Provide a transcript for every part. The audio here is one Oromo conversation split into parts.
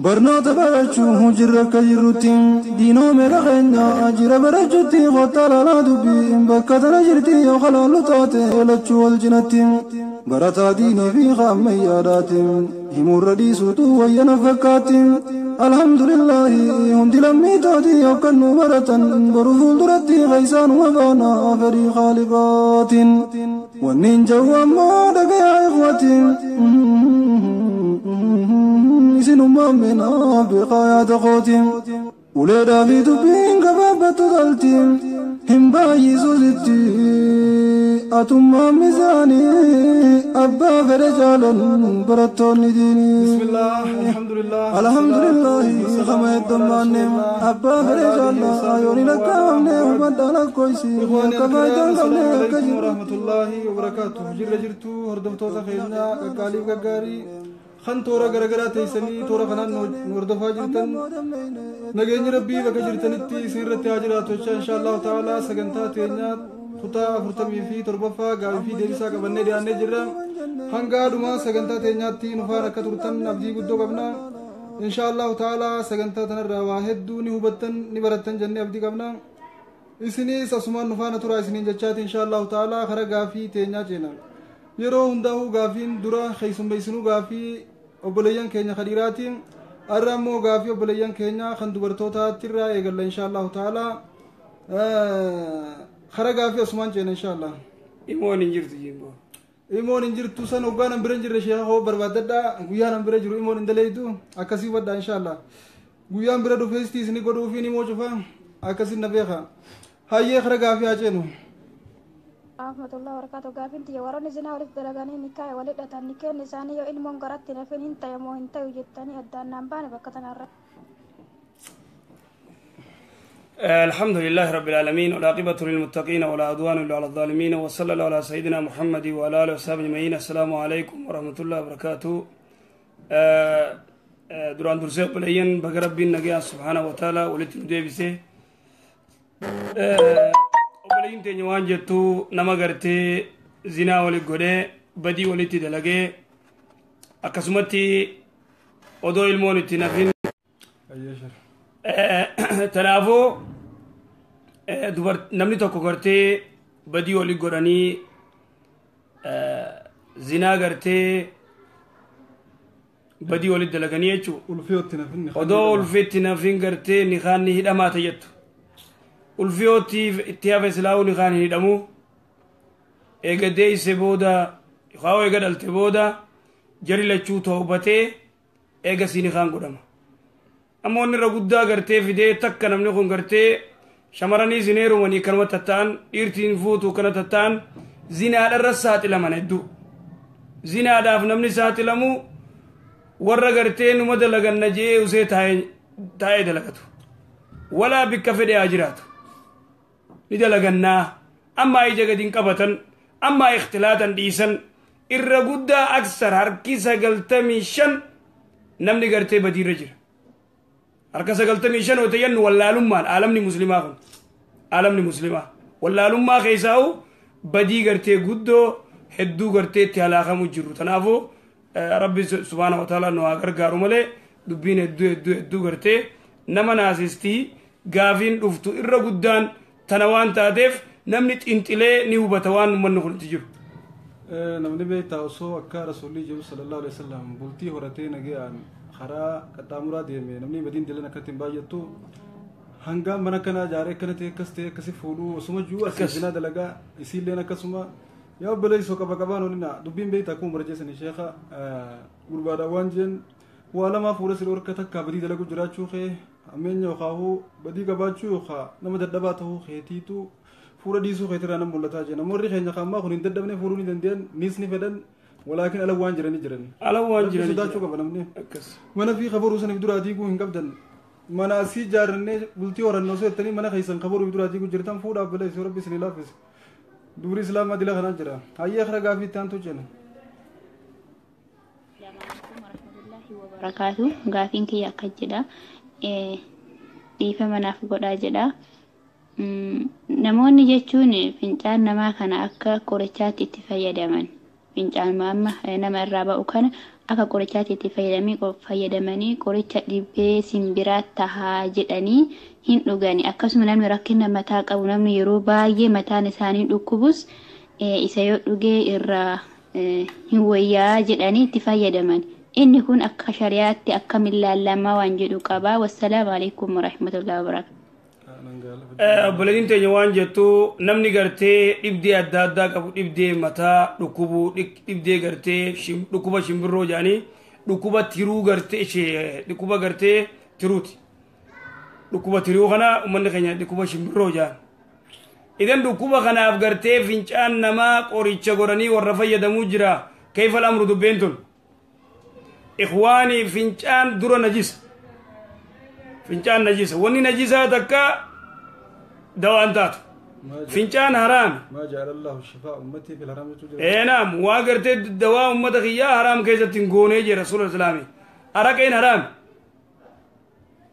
برنات برچو هجر کجروتیم دینو مرغنا اجر برچوتی خطر لا دبی بکتر جرتی خلال تاته لچو الجنتیم برتا دینی في خام ياداتیم همور ردیسو وين فكاتیم الحمد لله هم دلمي تاتي وكنو برتن برفول درتي غيسان وغانا فري خالقات والنينجا وما دقا يا إخوتي سنو مامنا بقايا قوتي ولدا في دبين كبابة تغلتي هم باي زوزتي أتم ميزاني أبا فرجال برتوني ديني بسم الله الحمد لله الحمد لله خما يدماني أبا فرجال يوني لك أمني ومدانا كويسي إخواني كما السلام عليكم يدماني ورحمة الله وبركاته جرتو هردفتو خيرنا قالي وقاري خن تورا غرغرا تيسني تورا خنان نوردفا جرتن نغين ربي بك جرتنتي سيرتي اجراتو ان شاء الله تعالى سغنتا تينا خطا فرتمي في تربفا غاوي في ديسا قبنه ديانه جرا هنگا دما سغنتا تيناتي نفارا كترتن ابدي غدو قبنا ان شاء الله تعالى سغنتا تنرا واحد دوني هبتن نبرتن جنة ابدي قبنا اسني سسمان نفانا ترا اسني جچات ان شاء الله تعالى خرا غافي تينا جينا يرو هنداو غافين درا خيسم بيسنو غافي obboleeyyan keenya khadiratiin arrammoo gaafii obboleeyyan keenya kan dubartootaatti irraa eegalla inshallah taala khara gaafii osman jeena inshallah imoon injirtu jimbo imoon injirtu san oggaanan bira jirre sheekha hoo barbaadadha guyyaan bira jiru imoon indaleeydu akkasii wadda inshallah guyyaan bira dhufeesti isni godhuufiin imoo cufa akkasii na beeka hayyee khara gaafii haa ceenu رحمة الله وبركاته قابلت يا وراني زنا ولد دلغاني نكاي ولدت نكاي نساني يو إلمون قرأت نفين انت يا مو انت وجدتني أدان نامباني بكتنا الرب الحمد لله رب العالمين والعاقبة للمتقين ولا عدوان إلا على الظالمين وصلى الله على سيدنا محمد وعلى آله وصحبه أجمعين السلام عليكم ورحمة الله وبركاته duraan dursee obboleeyyan baga rabbiin nagaa subhaanahu wa ta'ala walitti nu deebise obboleeyyin teenya waan jettu nama gartee zinaa wali godhee badii walitti dalagee akkasumatti odoo ilmoon itti nafin tanaafuu namni tokko gartee badii wali godhanii zinaa gartee badii wali dalaganii jechuu odoo ulfiitti nafin gartee nikaanni hidhamaata jettu ulfiyootti itti hafe silaa'uu nikaan hin hidhamu eega deeyse booda yookaan eega dhalte booda jari lachuu toobatee eega si nikaan godhama ammoo inni irra guddaa gartee fidee takka namni kun gartee shamaranii zineerumanii kanuma tatta'an dhiirtiin fuutuu kana tatta'an zinaadharra saaxilaman hedduu zinaadhaaf namni saaxilamu warra gartee numa dalaganna jee usee taa'ee dalagatu walaa bikka fedhe haa jiraatu ندلغنا أما إجا قدين قبطن أما اختلاطا ديسن إرغودا أكثر هركيسا قلتمي شن نمني قرتي بدي رجر هركيسا قلتمي شن وتين ولا لمان عالمني مسلمة عالمني مسلمة ولا لما خيساو بدي قرتي قدو هدو قرتي تهلاخا مجرو تنافو ربي سبحانه وتعالى نوها قرقارو ملي دبين هدو قرتي نما ناسيستي قافين رفتو إرغودان تنوان تادف نمنت انتلي نيوبتوان من نقول تجيب نمني بيت أوسو أكا رسول الله صلى الله عليه وسلم بولتي هرتين أجيان خرا كتامورا ديمي نمني مدين دلنا كتيم باجتو هنگام منا كنا جاري كنا تكستي كسي فولو وسما جو أسيزنا دلقا يسيل لنا كسما يا بلي سو كبكبان ولنا دبين بيت أكون مرجسني شيخا غربادا وانجن ولا ما فورس الوركة كبدي دلقو جراتشو خي أمين يوخاهو بدي كباتشو يوخا نما ددباته خيتيتو فورا ديسو خيترا نم مولتا جنا موري خينا خاما خونين ددبني فوروني دندين نيسني فدن ولكن على وان جرني على وان جرني سداتشو كبنمني منا في خبر وسن بدراتي كو هنقبدن منا سي جارني بلتي ورن نوسو تني منا خيسن خبر بدراتي كو جرتم فودا بلا سو ربي سن الله فيس دوري اسلام ما دلا خنا جرا هاي اخر غافي تانتو جنا السلام عليكم ورحمه الله وبركاته غافين كي اكجدا dhiifa manaaf godhaa jedha namoonni jechuun fincaan namaa kana akka qorichaatti itti fayyadaman fincaan amma nama irraa ba'u kana akka qorichaatti itti fayyadamanii qoricha dhibee simbiraa tahaa jedhanii hin dhugani. Akkasuma namni rakkina mataa qabu namni yeroo baay'ee mataan isaanii dhukkubus isa yoo dhugee irraa hin wayyaa jedhanii itti fayyadaman. Inni kun akka shari'aatti akkamiin ilaalamaa waan jedhu qaba. Wassalaamu alaikum warahmatullahi wabarakatuh. Obboleettiin teenya waan jettu namni gartee dhibdee adda addaa qabu dhibdee mataa dhukkubuu dhibdee gartee dhukkuba shimbirroo jedhanii dhukkuba tiruu gartee dhukkuba gartee tiruuti. Dhukkuba tiruu kana uummanni keenya dhukkuba shimbirroo jedhan. Idan dhukkuba kanaaf gartee fincaan namaa qoricha godhanii warra fayyadamuu jira. Kayfa al-amru dubbeen tun. Ikhwaanii fincaan dura najisa. Fincaan najisa. Wanni najisaa takka dawaan taatu. Fincaan haraam. ما جعل الله شفاء أمتي في الحرام تجري. نعم واقرت دواء أمتك يا حرام كيف تنقوني جي رسول الإسلامي. أراكين حرام.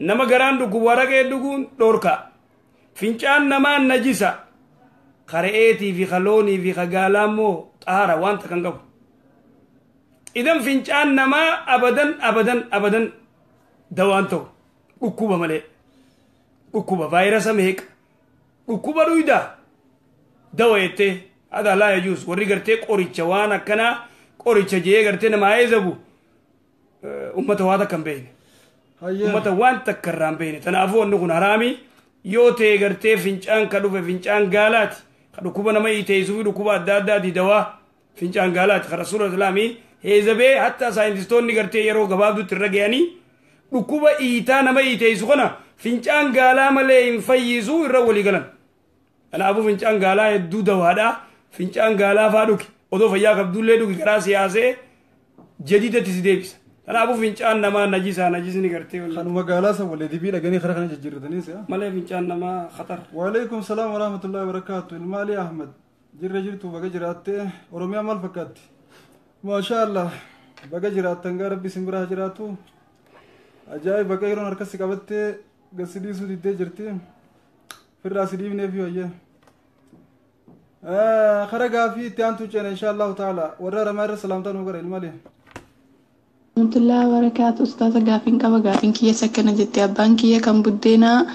نما قران دكو وراكين دكون دوركا. فينشان نما نجيسا. خرئيتي في خلوني في خقالامو طهارة وانت كنقب. إذن فينشان نما أبدا دوانتو. أكوبا ملي. أكوبا فيروس مهيك. أكوبا رويدا. دويته هذا لا يجوز وريغرتي قوريتشا وانا كنا قوريتشا جي غرتي ما يزبو امته هذا كان بين امته وان تكرام بين تنافو انكم حرامي يوتي غرتي فينچان كدو فينچان غالات كدو كوبا ما يتيزو دو كوبا دادا دي دوا فينچان غالات رسول الله هيزبي حتى ساينتستون ني غرتي يرو غبابدو ترغياني دو كوبا ايتا ما يتيزو كنا فينچان غالا ملي ينفيزو يرولي غلن أنا أبو فينشان قالا يدو دوادا فينشان قالا فادوك ودو فياك عبد الله دوك كراسي آسي جديدة تسديبس أنا أبو فينشان نما نجيسني كرتي خانوما قالا سوالي دي بي لغني خرخنا ججردني سيا مالي فينشان نما خطر. وعليكم السلام ورحمة الله وبركاته. المالي أحمد جرتو بقى جراتي ورمي عمال فكاتي ما شاء الله بقى جرات تنقى ربي سمبرا جراتو أجاي بقى يرون أركسي قبتي قصدي سودي دي جرتي في الراس دي من فيه هي خرجا في تيانتو إن شاء الله تعالى ورا مر سلامتان وغير المالي ورحمة الله وبركاته. أستاذ غافين كبا غافين كي سكنة جتة بانكية كم بدينا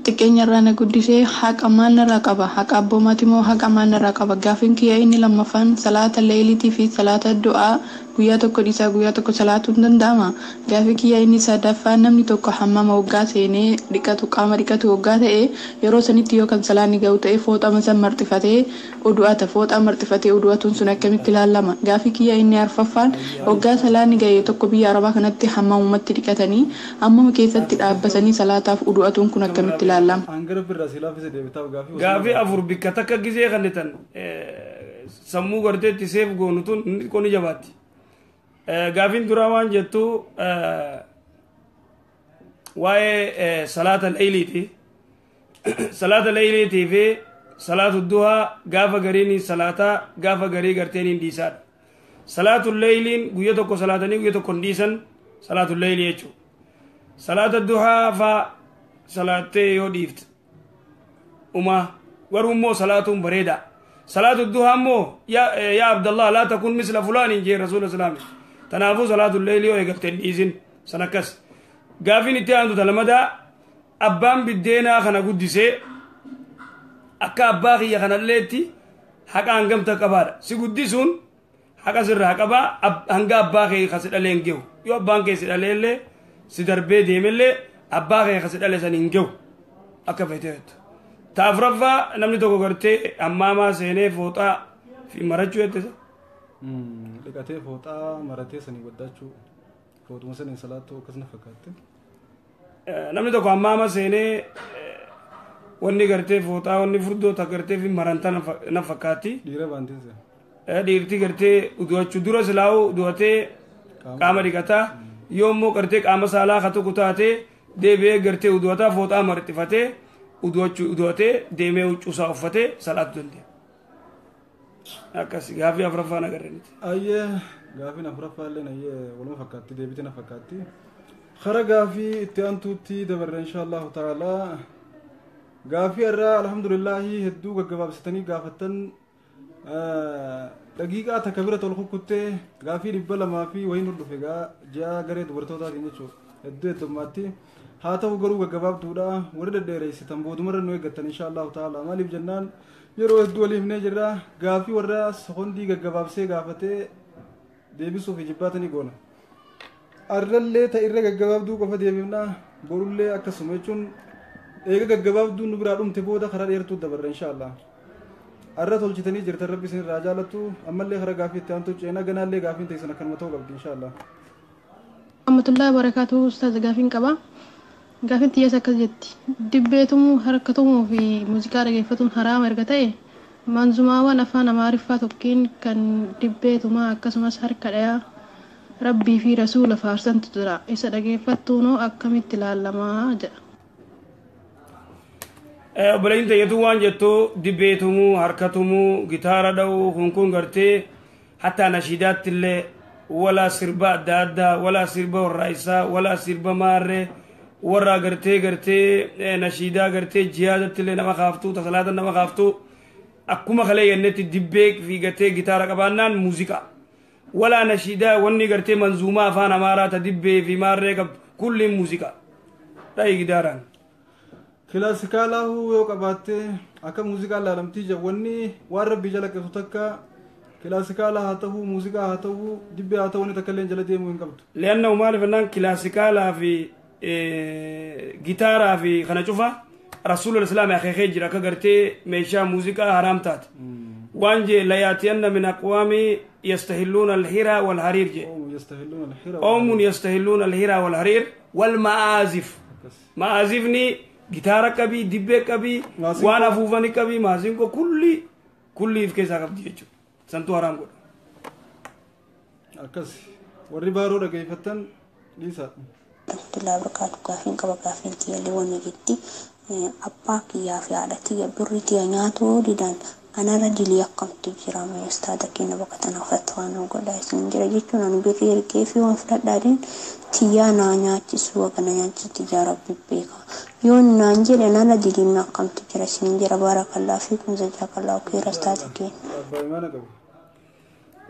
تكين يرانا قديسي حق أمان رقبة حق أبو ماتمو حق أمان رقبة غافين كي إني لما فان صلاة الليل في صلاة الدعاء guyyaa tokko dhiisaa guyyaa tokko salaatuun danda'ama. Gaafi kiyyaa inni sadaffaa namni tokko hammama waggaa seenee dhiqatu qaama dhiqatu waggaa ta'e yeroo sanitti yookaan salaanni ga'u ta'e fooxama san marxifatee odu'ata fooxaa marxifatee odu'atuun sun akkamitti ilaalama. Gaafi kiyyaa inni arfaffaan waggaa salaanni ga'e tokko biyya arabaa kanatti hammamumatti dhiqatanii hammama keessatti dhaabbatanii salaataaf odu'atuun kun akkamitti ilaalama. Gaafi afur bikka takka gisee kannitan sammuu garteetti seef goonutun qonni jabaatti. Gaafin duraa waan jettu waa'ee salaata leeyliiti. Salaata leeyliitii fi salaatu duhaa gaafa gariin salaataa gaafa garii garteen hin dhiisaadha. Salaatu leeyliin guyya tokko salaatanii guyya tokko hin dhiisan salaatu leeyilii jechuudha. Salaata duhaa faa salaattee yoo dhiifte garuu immoo salaatuun bareeda. Salaatu duhaa immoo yaa Abdallah laa takun misla fulaanin jee Rasuula Islaamii. تنافو صلاة الليل ويقفتن إذن سنكس قافين اتيانتو تلمدا أبان بالدينا خنا قدسي أكا أباقي خنا الليتي حقا هنقم تكبار سي قدسون حقا سر حقا هنقا أباقي خسر ألين جو يو أبان كيسر ألين لي سدر بي ديمين لي أباقي خسر ألين سنين جو أكا فيتيت تافرفا نمني توقو قرتي أماما سيني فوطا في مرجو يتسا لقاتي فوطا مرتي سني وداچو فوطو مسن صلاتو كسنا فكاتي namni tokko ammaama seenee wanni gartee fooxaa wanni furdoo ta gartee fi maranta na fakkaatti dhiira baanteessa dhiirti gartee udu'achuu dura silaa'u udu'atee qaama dhiqataa yoo immoo gartee qaama saalaa ka tokko taatee deebi'ee gartee udu'ataa fooxaa marxifatee udu'atee deemee huccuusaa uffatee salaatu dandeenya. Akkasi gaafii afuraffaan agarreeniti. Ayyee gaafiin afuraffaa illee ayyee waluma fakkaatti deebitiin na fakkaatti. Khara gaafii itti aantuutti dabarre inshaallahu ta'ala. Gaafii irraa alhamdulillahi hedduu gaggabaabsitanii gaafattan daqiiqaa takka bira tol kukkuttee gaafii 200 fi wayin dhufe gaa ja'a garee dubartootaatiin jechuudha hedduu heddummaatti haa ta'u garuu gaggabaabduudha warri dhedheereessitan boodumarra nu eeggattan inshaallahu ta'ala maaliif jennaan yeroo hedduu waliifnee jirra gaafii warra sekondii gaggabaabsee gaafatee deebisuuf jibbaatanii goona arrallee ta'irra gaggabaabduu qofa deebifna borullee akkasuma jechuun eega gaggabaabduun nu biraa dhumte booda karaa dheertuu dabarra inshaallah arra tolchitanii jirtan rabbi isin irraa jaalattu ammallee karaa gaafii itti aantu ceenaa ganaallee gaafiin teessan akkanuma ta'uu qabdi inshaallah. Rahmatullahi barakatuhu ustaaz gaafiin qaba. Gaafiin xiyyeessa akkas jetti. Dibbeetumuu harkatumuu fi muuziqaa dhageeffatuun haraama erga ta'e manzumaawwan afaan amaariffaa tokkiin kan dibbeetumaa akkasumas harka dhayaa rabbii fi rasuula faarsantu jira. Isa dhageeffattuunoo akkamitti ilaalamaa jedha. Obboleeyyiin tayyatu waan jettu dibbeetumuu harkatumuu gitaara dha'uu kun gartee hatta nashiidaatti illee wala sirba adda addaa wala sirba warraa'isaa wala sirba maarree warra gartee nashiidaa gartee jihaadatti illee nama kaaftuu tasalaata nama kaaftuu akkuma kalee yennetti dibbee fi gartee gitaara qabaannaan muuziqaa wala nashiidaa wanni gartee manzuumaa afaan amaaraa ta dibbee fi maarree qabdu kulliin muuziqaa dha'i gidaaraan. Kilaasikaalaa yoo qabaatte akka muuziqaa laalamtii jawwanni waan rabbii jala qabatu takka kilaasikaalaa haa ta'uu muuziqaa haa ta'uu dibbee haa ta'uu ni takka illee jala deemuu hin qabdu. Leanna maaliif jennaan kilaasikaalaa fi gitaaraa fi kana cufa rasuulul islaam akeekee jira akka gartee meeshaa muuziqaa haraam taate. waan je la yatiyanna min aqwami yastahilluna al-hira wal harir je qawmun yastahilluna al-hira wal harir wal ma'azif ma'azifni gitaara qabi dibbe qabi waan afuufani qabi maazin ko kulli if keessa qabdi jechuudha santu haram godha akkas warri baaroo dhageeffatan liisa Abdullahi barakaatu gaafin qaba gaafin tiyallee wanni jetti abbaa kiyyaa fi haadha tiyya birri tiyya nyaatu didan anarra dilii akkamtu jira mee ustaada keenya bakka tana fatwaan godha isin jira jechuun ani birri ergee fi waan fudhadhaadhin tiyyaa naa nyaachisu wakana nyaachisu tiyyaa rabbi beeka yoon naan jedhe anarra diliin akkamtu jira isin jira baarakallaa fi kun jazaakallaa khayra ustaada keenya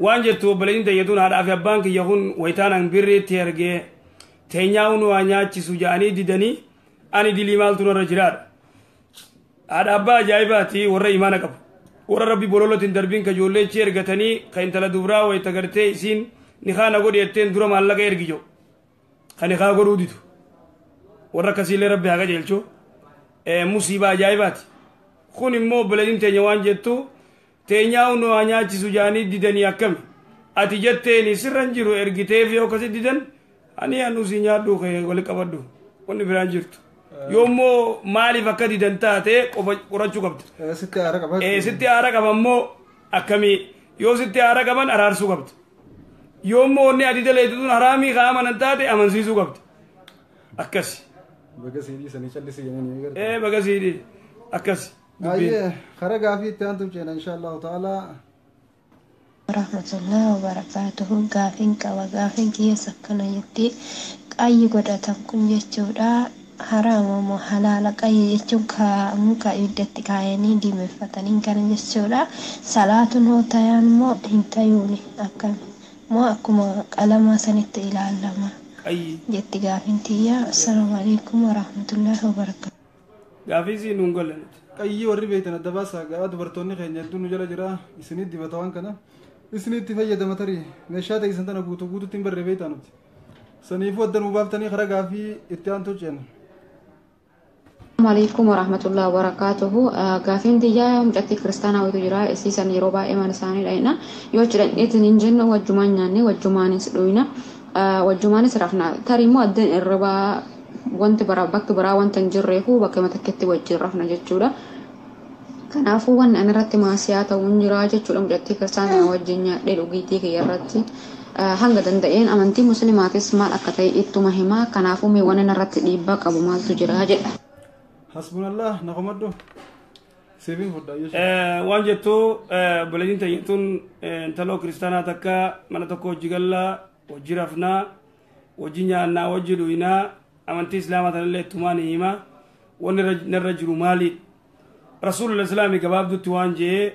waan jettu obboleeyyiin tayyatuun haadhaa fi abbaan kiyya kun wayitaanaan birriitti ergee teenyaa'uun waa nyaachisu jedhanii didanii ani dilii maaltu narra jiraadha haadha abbaa ajaa'ibaati warra imaana qabu warra rabbi bololotiin darbiin ka ijoollee ichi ergatanii ka intala dubraa wayita gartee isiin nikaana godhi jetteen dura maallaqa ergijo ka nikaa godhuu didu warra akkasiillee rabbi haa qajeelchu musiibaa ajaa'ibaati kun immoo obboleeyyiin teenya waan jettu teenyaa'uun waa nyaachisu jedhanii didanii akkami ati jetteeni sirran jiru ergiteef yoo akkasi didan ani anusi nyaadhu kee wali qabadhu wanni biraan jirtu yoommoo maaliif akka didan taate qorachuu qabdi sitti aara qabammoo akkamii yoo sitti aara qaban araarsuu qabdi yoommoo wanni ati daleetituun haraamii kaa amanan taate amansiisuu qabdi akkasi bagasiidhi akkasi خرج في تانتم جينا إن شاء الله تعالى ورحمة الله وبركاته قافنك وقافنك يسكن يتي أي قدرة كن يجورا حرام وحلال أي يجوكا مكا يدتك عيني دي مفتنين كان يجورا صلاة هو تيان مو هنتيوني أكم مو أكما ألما سنت إلى علما جتي قافنتي السلام عليكم ورحمة الله وبركاته قافيزي نونغول أي ورّي بيتنا دباسة قاعد برتوني خير يدون وجلا جرا إسنيد دي بتوان كنا إسنيد تفاجأ دمتري مشاهد إسنتنا بوتو تيمبر ربيتانو سنيفو الدن مبابتني خرج في اتيان توجين السلام عليكم ورحمة الله وبركاته قافين ديا مجتي كريستانا وتجرا إسيسان يروبا إيمان ساني لأينا يوجد إتنين جن والجمان يعني والجمان سلوينا والجمان سرفنا تريمو الدن الربا wanti bakti biraa wanta hin jirreefu bakka matakkeetti wajjin rafna jechuudha. Kanaafuu wanni ani irratti maasiyaa ta'uu hin jira jechuudha mucattii kiristaanaa wajjin nyaadhee dhugiitii kiyya irratti hanga danda'een amantii muslimaatis maal akka ta'e ittuma himaa kanaafuu mee wanni irratti dhiibbaa qabu maaltu jira jedha. Hasbunallah naqamaddu seebiin fudhaa waan jettu obboleeyyiin tayyatuun intaloo kiristaanaa takka mana tokko hojii gallaa hojii rafnaa hojii nyaannaa hojii dhuynaa amantii islaamaa tanallee tumaan hima wanni narra jiru maali rasuulul islaami gabaabdutti waan jee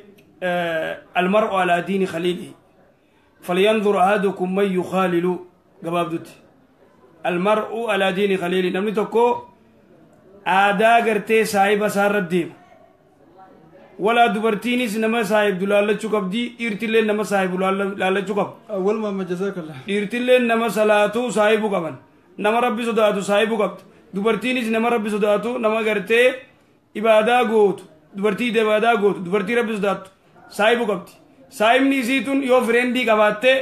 المرء على دين خليله فلينظر أحدكم من يخالل قباب دوتي المرء على دين خليله نمني تكو عادا قرتي صاحب سار الدين ولا دبرتينيس نما صاحب دلالة شكب دي إرتلين نما صاحب دلالة شكب أول ما جزاك الله إرتلين نما صلاتو صاحب قبن نما ربي صداتو صاحب قبت دبرتينيس نما ربي صداتو نما قرتي إبادة قوت دبرتي إبادة قوت دبرتي ربي صداتو صاحب قبت صاحب نيزيتون يو فريندي قباتي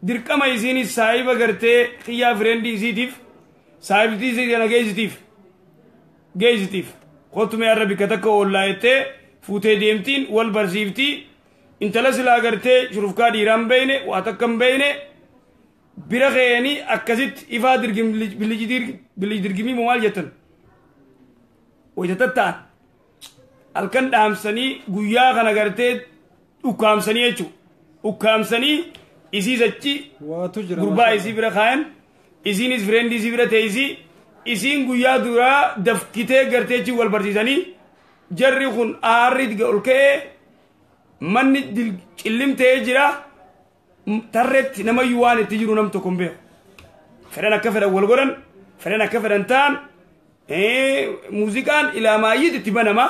dirqama isiinis saahiba gartee xiyyaa firendii isiitiif saahibtii isii kana geessitiif kottumee har'a bikka takka oollaa jettee fuutee deemtiin wal barsiiftii intala silaa gartee shurufkaa dhiiraan beeyne waa takka hin beeyne bira keeyanii akkasitti ifaa bilij dirgimii moo maal jettan wayta tatta'an halkan dhaamsanii guyyaa kana gartee ukkaamsanii jechuu ukkaamsanii isii sachi gurbaa isii bira kaayan isiinis firendii isii bira teeysi isiin guyyaa duraa dafkitee garteechi wal barsiisanii jarri kun aarri ol ka'ee manni cillimtee jira tarreetti namayyuu waan itti jiru nam tokko hin beeku fedhan akka fedhan wal godhan fedhan akka fedhan ta'an muuziqaan ilaamaayyit itti banama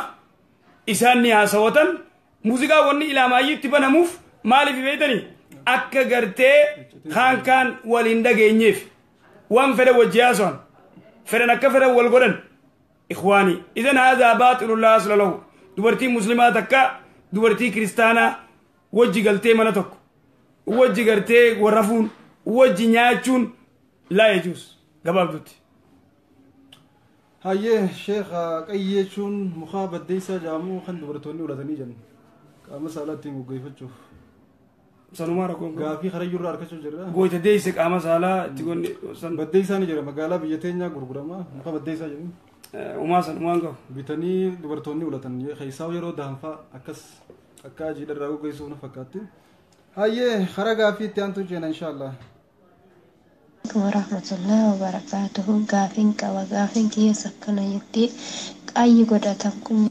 isaan ni haasawatan muuziqaa wanni ilaamaayyit itti banamuuf maaliif beeytanii akka gartee kaan waliin dhageenyeef waan fedha wajji haasawan fedhan akka fedhan wal godhan ikhwaanii idan haadhaa baaxilun laa asla lahu dubartii muslimaa takka dubartii kiristaanaa wajji galtee mana tokko wajji gartee warrafuun wajji nyaachuun laa yajuus gabaabdutti hayyee sheekha qayyeechuun mukaa baddeessaa jaamuu kan dubartoonni ulatanii jiran qaama saalaa ittiin goggeeffachuuf sanumaa rakkoon gaafii karayyurraa harkachuu jirra gooyta deeyse qaama saalaa itti gonne baddeessaa ni jira magaalaa biyya teenyaa gurgurama muka baddeessaa jedhu umaa sanumaan qabu bitanii dubartoonni ulatan keessaa yeroo daanfaa akkas akka ajiidharraa goggeessuuf na fakkaatti hayyee kara gaafii itti aantu jeena inshaallah warahmatullahi wabarakatuhu gaafin qaba gaafin kiyya sakkana jettee qayyi godhatan kun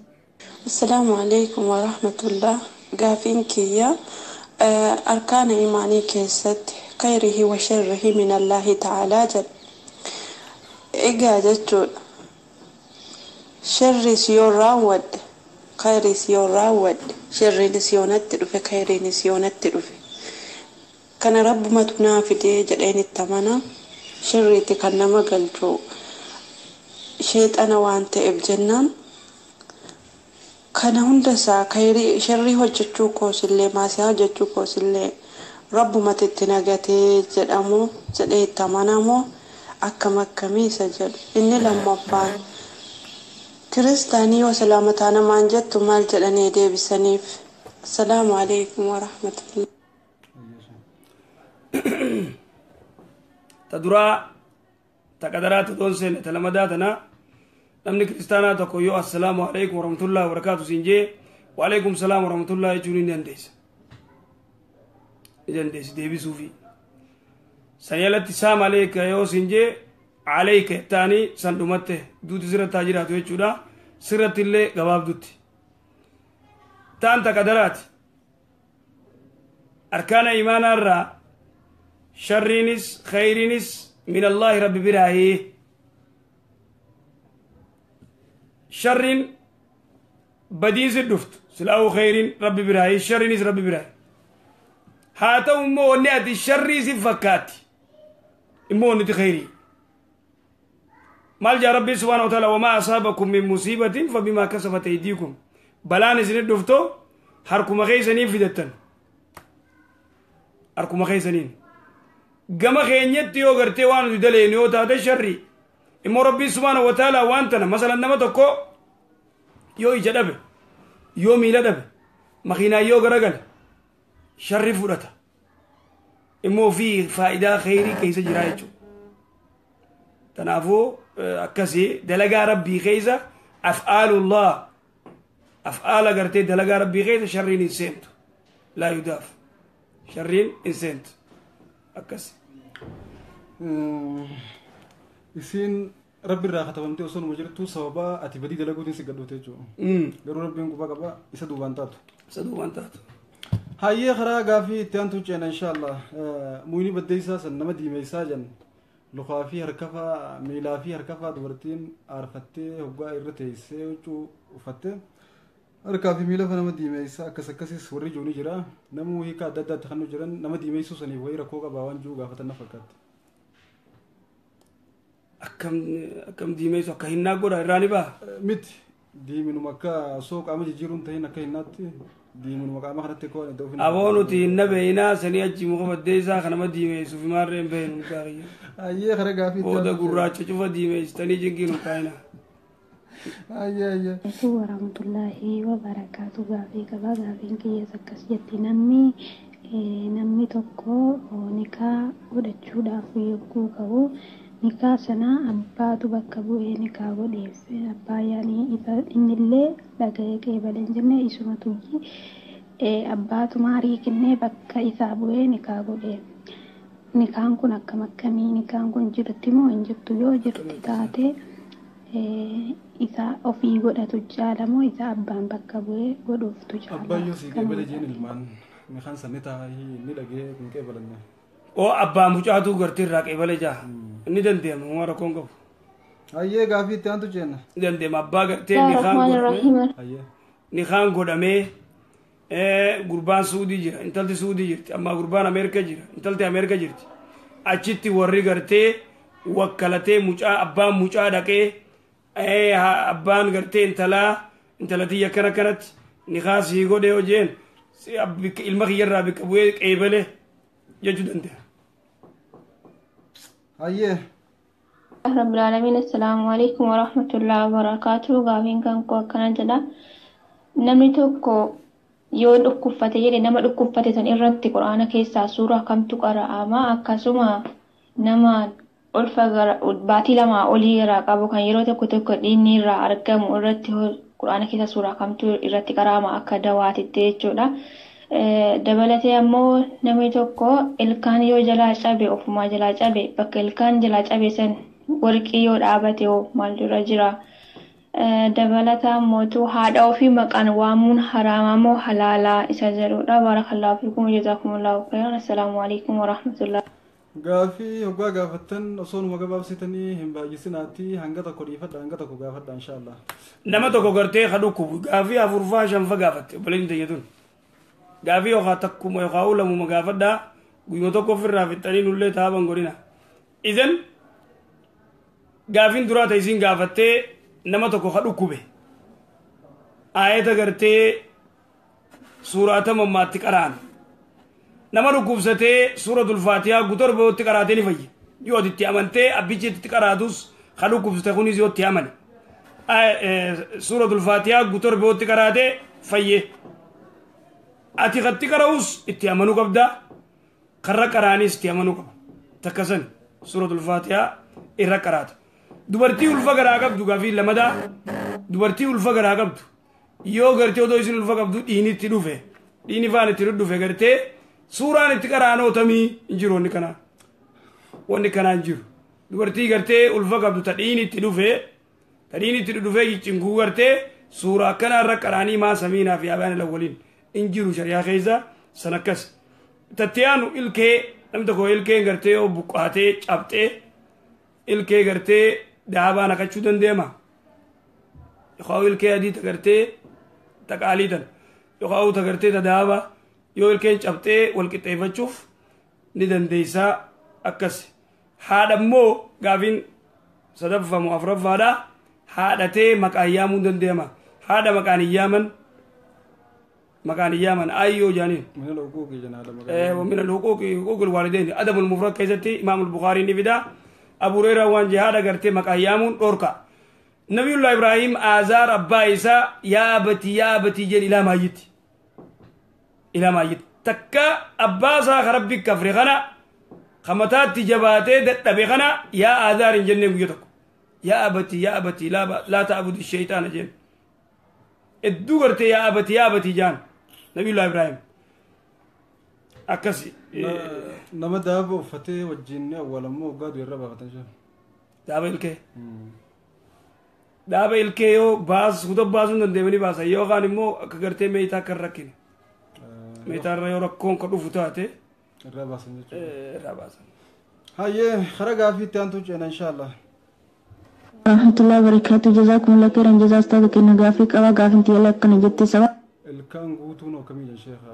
assalaamu alaykum warahmatullah gaafin kiyya أركان إيماني كيست خيره وشره من الله تعالى جل إجازة شر سيور راود خير سيور راود شر نسيونات تلوفي خير نسيونات تلوفي كان رب ما تنافدي جلين التمنى شر تكنما قلتو شيط أنا وانت إبجنان kana hundasaa khayrii sharrii hojjechuu koosillee maasiyaa hojjechuu koosillee rabbumatti itti nagatee jedhamu jedhee itti amanamoo akkam akkamii isa jedhu inni lammaffaan kiristaanii yoo salaamataa namaan jettu maal jedhanii deebisaniif assalaamu alaykum warahmatullahi ta duraa ta qadaraa ta doonseen ta lamadaa tanaa namni kiristaanaa tokko yoo assalaamu alaykum warahmatullahi wabarakaatu siin jee waalaykum salaam warahmatullahi jechuun ni dandeessa deebisuufi san jalatti saam aleyka yoo siin jee aleyka taanii san dhumatte duuti sirratti haa jiraatu jechuudha sirratti illee gabaabdutti taan ta qadaraati arkaana imaanaa irraa sharriinis khayriinis min allaahi rabbi biraahii شر بديس الدفت سلاو خير ربي براي الشر نيس ربي براي هاتو مو نيات الشر سفكاتي مو نتي خيري مال جا ربي سبحانه وتعالى وما أصابكم من مصيبة فبما كسبت أيديكم بلان سن الدفتو حركم خيسنين في دتن حركم خيسنين قام خينيت يو غرتي وانو دلين يو تاتا الشري إمو ربي سبحانه وتعالى وانتنا مثلا نما تكو يو إجا يو ميلا دبه مخينا يو غرقل شر فرطة إمو في فائدة خيري كيسا جرائجو تنافو أكسي دلقا ربي خيسا أفعال الله أفعال غرتي دلقا ربي خيسا شرين إنسانت لا يداف شرين إنسانت أكسي isiin rabbi irraa katabamtee osoo numa jirtu sababa ati badii dalaguutiin si gadhoote jechuudha. Garuu rabbiin quba qaba isa duubaan taatu. Hayyee karaa gaafii itti aantu ceena inshaallah muyni baddeessaa san nama diimeessaa jan lukaa fi harkafaa miilaa fi harkafaa dubartiin aarfattee hoggaa irra teessee huccuu uffattee harkaa fi miila nama diimeessaa akkasis warri ijoollee jira namuu hiika adda addaatti kan jiran nama diimeessuu saniif wayii rakkoo qabaa waan jiru gaafatan na fakkaatti. Akkam diimeessu akka hinnaa godha irraani baa? Miti diiminuma akka osoo qaama jijjiiruun ta'in akka hinnaatti diiminuma qaama kanatti koo ni ta'uuf. Aboo nuti hinna beeyinaa sanii achi muka baddeessaa kanama diimeessuuf maarreen beeynu gaariyyuu. Hayyee kara gaafii. Booda gurraacha cufa diimeessitanii jingiinu kaayina. Hayyee. Warahmatullahi wabarakatuh gaafii qaba gaafiin kiyyaas akkas jetti namni tokko nikaa godhachuudhaaf yogguu qabu. Nikaa sana abbaatu bakka bu'ee nikaa godheef abbaa yaanii innillee dhaga'ee qeebaleen jenne isuma tujji abbaatu maarii kennee bakka isaa bu'ee nikaa godheef. Nikaan kun akkam akkamii nikaan kun jirti moo hin jirtu yoo jirti taate isa ofii godhatu jaala moo isa abbaan bakka bu'ee godhuuftu jaala. Abbaayyoo si qeebale jeen ilmaan nikaan sanni taa'ee ni dhagee kun qeebalanne. Oo abbaa mucaatu gartii irraa qeebale jaa. Inni dandeema uumaa rakkoon qabu. Hayyee gaafii itti aantu jenna. Dandeema abbaa gartee nikaan godhamee gurbaan Suudii jira intalti Suudii jirti amma gurbaan Ameerika jira intalti Ameerika jirti achitti warri gartee wakkalatee mucaa abbaan mucaa dhaqee abbaan gartee intalati akkana kanatti nikaa sii godhee hojeen ilma kiyyarraa bikka bu'ee qeebale jechuu dandeenya. Hayyee. Rabbil Alamin assalamu alaikum wa rahmatullahi wa barakatuh gaafin kan ko akkana jedha namni tokko yoo dhukkubfate jedhe nama dhukkubfate san irratti quraana keessaa suuraa kamtu qara'ama akkasuma nama ulfa baatii lama olii irraa qabu kan yeroo tokko dhiinni irraa argamu irratti quraana keessaa suuraa kamtu irratti qara'ama akka dawaatitti jechuudha. Dabalatee ammoo namni tokko ilkaan yoo jalaa cabe ofumaa jalaa cabe bakka ilkaan jalaa cabe san warqii yoo dhaabate maal dura jira. Dabalataa mootuu haadha ofii maqaan waamuun haraama moo halaalaa isa jedhudha. Barakallahu fiikum jazakumullahu khairan. Assalaamu alaikum wa rahmatullah. Gaafii hoggaa gaafattan osoo numa gabaabsitanii hin baay'isinaatti hanga tokko dhiifadha hanga tokko gaafadha inshaallah. Nama tokko gartee kadhukkubu gaafii afurfaa shanfa gaafatte obboleeyyiin tayyatuun. Gaafii yookaan takkuma yookaan ulamuma gaafadhaa guyyuma tokko ofirraa fixanii nullee taaban godhina. Isin gaafiin duraa ta'isiin gaafattee nama tokko kadhukkube. Aayeta gartee suuraa mammaatti qaraan. Nama dhukkubsatee suuratul Faatihaa guutorba itti qaraatee ni fayya. Yoo itti amantee abbichi itti qaraatus kadhukkubsate kunis yoo itti amane. Suuratul Faatihaa guutorba itti qaraatee fayye. Ati qatti qara'us itti amanuu qabda karra qaraanis itti amanuu qaba takkasan suuratul Faatihaa irra qaraata dubartii ulfa garaa qabdu gaafii lamadaa dubartii ulfa garaa qabdu yoo gartee odoo isin ulfa qabdu dhiini itti dhufe dhiini faan itti dhufe gartee suuraan itti qaraanootamii hin jiru wanni kanaa hin jiru dubartii gartee ulfa qabdu ta dhiini itti dhufe cincinguu gartee suuraa akkana irra qaraanii maa samiinaa fi abaan lawwaliin injiru shari'a keessa san akkas tattiyaanu ilkee namni tokko ilkeen gartee yoo buqqaatee cabxee ilkee gartee daabaa naqachuu dandeema yookaan ilkee adii tagartee taqaaliitan yookaan tagartee tadaaba yoo ilkeen cabxee wal qixxeeffachuuf ni dandeessaa akkas haadhammoo gaafiin sadaffamu afuraffaadha haadhatee maqaan yaamuu dandeema haadha maqaan hin yaaman مكان يامن أيو جانين من الحقوق جناد ومن الحقوق حقوق الوالدين أدب المفرد كيستي إمام البخاري نبدا أبو هريرة وان جهاد قرتي مكان يامن أوركا نبي الله إبراهيم آزار أبا إسا يا بتي جن إلى ما يت تكا أبا سا خربك كفر غنا خمتات تجباتي دتبغنا يا آزار جنة يتك يا أبتي لا تعبد الشيطان جن الدو قرتي يا أبتي جان نبي الله إبراهيم أكسي نما دابو فتي وجيني أول مو قادو يربا فتنشا daaba ilkee daaba ilkee yoo baas kuta baasuun dandeemanii baasan yookaan immoo akka gartee meeyitaa akka hin rakkine meeyitaa irra yoo rakkoon ka dhufu taate irraa baasan jechuudha. irraa baasan. Hayyee kara gaafiitti aantu ceena inshaallah. Rahmatullahi wabarakatuh. Jazakumullah khairan jazaa ustaadha kenna gaafii qaba gaafiin tiyya akkana jettee saba. Ilkaan guutuun akkamii jedhan sheekha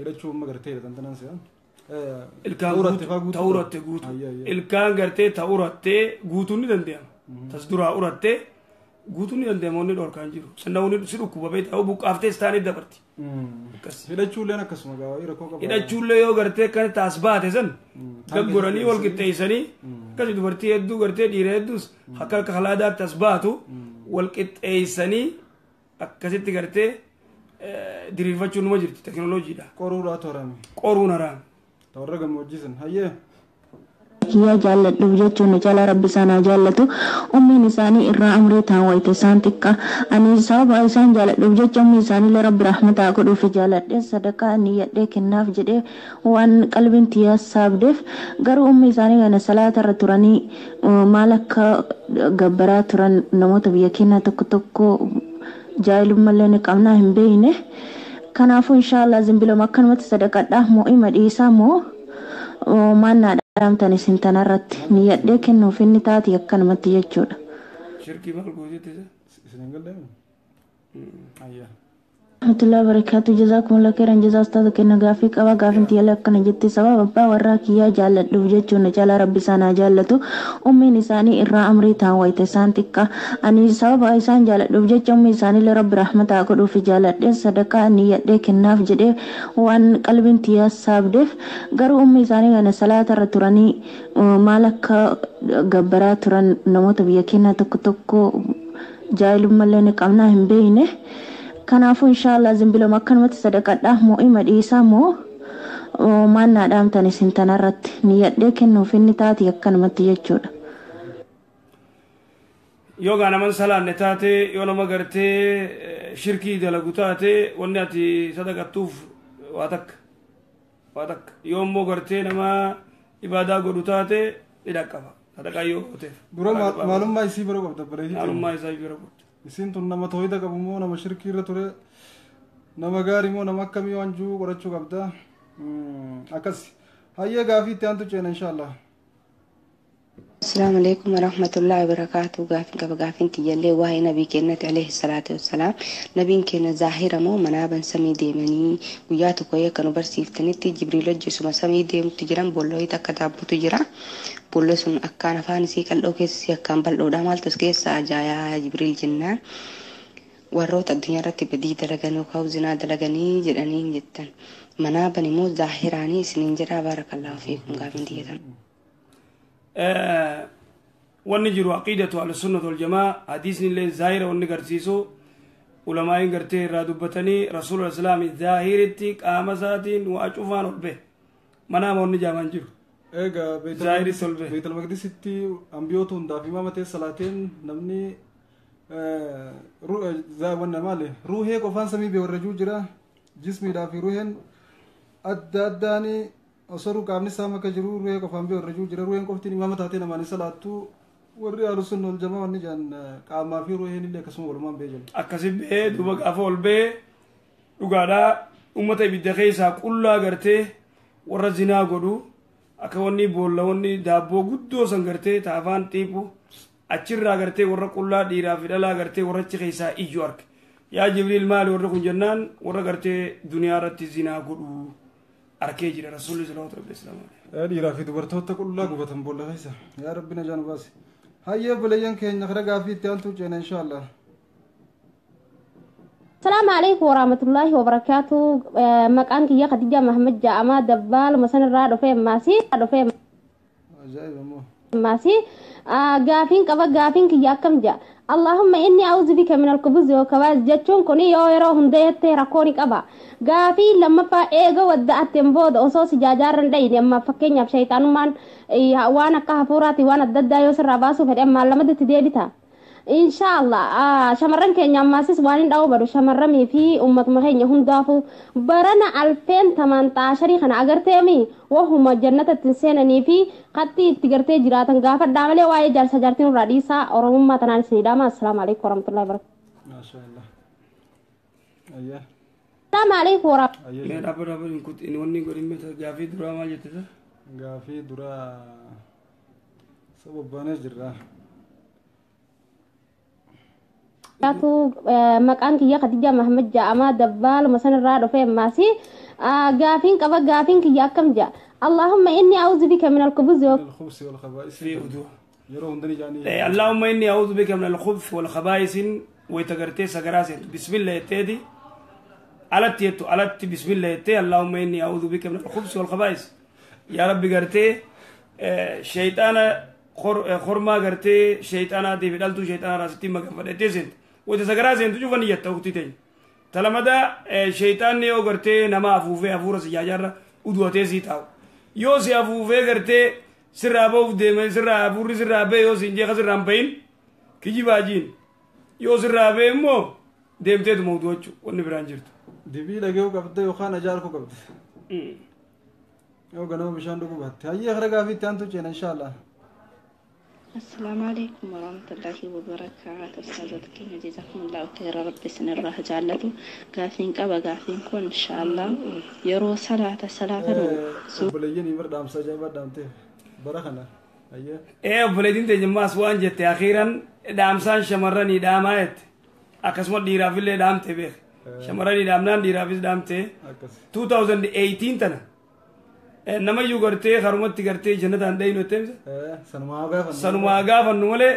hidhachuu amma gartee hidhatan tanan se'an. Ilkaan uratte guutu ilkaan gartee ta uratte guutuun ni danda'ama. Tas duraa uratte guutuun ni danda'ama wanni dhorkaan jiru. Sanna wanni si dhukkuba beektaa yoo buqqaaftee istaanii dabarti. Hidhachuulleen akkasuma gaawaa rakkoo qaba. Hidhachuullee yoo gartee kan taas baate san gaggoranii wal qixxeessanii akkasii dubartii hedduu gartee dhiira hedduus akka akka halaadaatti as baatu wal qixxeessanii akkasitti gartee diriirfachuun numa jirti teknooloojiidha. Qoruudhaa toorame. Qoruun haraam. Tawarra gammoojjisan hayyee. Kiyyaa jaalladhuuf jechuun caalaa rabbi isaan haa jaallatu ummiin isaanii irraa amree ta'an wayita isaan xiqqa ani sababa isaan jaalladhuuf jecha ummi isaanii rabbi rahmataa godhuuf jaalladhee sadaqaa niyyadhee kennaaf jedhee waan qalbiin tiyyaa saabdeef garuu ummi isaanii kana salaata irra turanii maal akka gabbaraa turan namoota biyya keenyaa tokko tokko jaahilummallee ni qabnaa hin beekne kanaafuu inshaallah zimbiloma akkanumatti sadaqadhaa moo ima dhiisaa moo maannaadha. Ramtan isin tanarratti niyyadhee kennuuf inni taati akkanumatti jechuudha. Shirkii maal gooteeti isin hin galleemu? Ayyaa. Rahmatullahi wabarakatuh. Jazakumullah khairan jazaa ustaadha kenna gaafii qaba gaafiin tiyya akkana jettee sababa abbaa warraa kiyyaa jaalladhuuf jechuun caalaa rabbi isaan haa jaallatu ummiin isaanii irraa amrii ta'an wayita isaan xiqqa ani sababa isaan jaalladhuuf jecha ummi isaanii rabbi rahmataa godhuuf jaalladhee sadaqaa niyyadhee kennaaf jedhee waan qalbiin tiyyaa saabdeef garuu ummi isaanii kana salaata irra turanii maal akka gabbaraa turan namoota biyya keenyaa tokko tokko jaahilummallee ni qabnaa hin beekne. Kanaafuu inshaallah zimbiloma akkanumatti sadaqadhaa moo ima dhiisaa moo maannaadha amtan isin tanarratti niyyadhee kennuuf inni taati akkanumatti jechuudha. Yoo gaa naman salaanne taate yoo nama gartee shirkii dalagu taate wanni ati sadaqattuuf waa takka yoo immoo gartee nama ibaadaa godhu taate hidha qaba sadaqaa yoo gooteef. Dura maalummaa isii bira qabda bareedii. Maalummaa isaa bira qabda. Isin tun nama tooyida qabu moo nama shirkii irra ture nama gaarii moo nama akkamii wanjuu qorachuu qabda akkas hayyee gaafii itti aantu ceena inshaallah. Assalamu alaikum warahmatullahi wabarakatuh. Gaafin kiyyalee waa'ee nabii keenyatti alayhi salaatu wassalaam nabiin keenya zaahira moo manaaban samii deemanii guyyaa tokko akka nu barsiiftanitti jibriil hojjesuma samii deemutti jiran bollooyita akka daabbutu jira. Bollo sun akkaan afaan isii qal'oo keessi akkaan bal'oodha maaltu as keessa ajaayaa jibriil jennaan warroota addunyaa irratti badii dalagan yookaan zinaa dalaganii jedhanii jettan manaaban immoo zaahiraanii isiniin jedhaa baarakallaahu fiikum gaafin diyyatan. wanni jiru aqidatu al sunnah wal jamaa hadiisni illee zaahira wanni garsiisu ulamaa'iin gartee irraa dubbatanii rasuulul islaami zaahiritti qaama isaatiin waa cufaan olbe manaama wanni jaamaan jiru. Egaa Beetal Maqdisitti ambiyoota hundaaf imaama ta'e salaateen namni wanna maali ruuhee qofaan samii bee warra jira jismiidhaa fi ruuheen adda addaani osoo qaamni isaa makka jiru ruuhee qofaan bee warra jira ruuheen qoftiin imaama taatee namaan salaattu warri ahlusunna wal jamaa wanni jaan qaamaa fi ruuheen illee akkasuma walumaan bee jiru. Akkasi bee duuba gaafa ol bee dhugaadhaa uummata ibidda keessaa qullaa gartee warra zinaa godhu. Akka wanni boolla wanni daabboo guddoo san gartee taafaan xiiqu achirraa gartee warra qullaa dhiiraa fi dhalaa gartee warra achi keessaa iyyuu arge yaa jibriil maali warra kun jennaan warra gartee duniyaa irratti zinaa godhu arkee jira rasuulli sallallahu alaihi wasallam. Dhiiraa fi dubartoota qullaa gubatan boolla keessa yaa rabbi na jaan baasi. Hayyee buleeyyan keenya kara gaafii itti aantu ceena inshaallah. السلام عليكم ورحمة الله وبركاته مكانك يا خديجة محمد جامع دبال مثلا رادو في ماسي ماسي غافين كبا غافين كي كم جا اللهم إني أعوذ بك من الكبز وكباز جتشون كوني يو هنديت ركوني كبا غافي لما فا إيغا ودأت تنبود أصوص جاجار لين لما فكين يب شيطان مان وانا كهفوراتي وانا الددا يوسر رباسو فدأما لما دتديبتا inshallah shamarran keenya ammaasis waan hin dhawu badu shamarramii fi ummatuma keenya hundaafu barana 2018 kana agarteemi wahuma jannatatti seenanii fi qatti itti gartee jiraatan gaafadhaa malee waa'ee jaarsa jaartiin irraa dhiisaa oromummaa tanaan isiniidhaama. Assalaamu alaikum warahmatullahi wabarakatuh. Maashaallah. Ayyaa. Assalamu alaikum warahmatullahi. Mee dhaabba inni wanni godhimmeeta gaafii duraa maal jettisa? Gaafii duraa sababbaanee jirra. Aku maqaan kiyya Khadija Muhammad Ja'ama Dabbal masanirraa dhufe ammaasi gaafin qaba gaafin kiyya akkam ja'a Allahumma inni a'udhu bika min al-khubuthi wal khaba'is fi wudu yeroo hundani jaanii Allahumma inni a'udhu bika min al-khubuthi wal khaba'is way tagartee sagaraas bismillah yeteedi alatti bismillah yetee Allahumma inni a'udhu bika min al-khubuthi wal khaba'is ya rabbi gartee shaytaana khormaa gartee shaytaana deebidaltu shaytaana raasitti magafadhetee sent wayta sagaraa seentu cufan iyyata waqtii ta'e talamada shaytaanni yoo gartee nama afuufee afuura siyaajarra uduwatee sii taa'u yoo si afuufee gartee sirraa ba'uuf deeme sirraa afuurri sirraa ba'e yoo siin jeeqa sirraan bahin kijibaajiin yoo sirraa ba'e immoo deemteetuma uduwachuu wanni biraan jirtu. Dibii dhagee qabde yookaan ajaar ku qabde. Yoo ganama bishaan dhuguu baatte hayyee gara gaafiitti aantu ceena inshaallah. السلام عليكم ورحمة الله وبركاته أستاذتك جزاكم الله خير ربي سن الله جعلته قافين قبا قافين كون إن شاء الله يرو صلاة بليني بردام سجاي بردام تي برخنا بلدين تجمع سوان جت أخيرا دامسان شمرني دامات أكسمت ديرا في اللي دامته بيخ شمرني دامنان ديرا في دامته 2018 تنا nama iyyuu gartee harumatti gartee jannataan dhayinu etteemse sanumaa gaafannu malee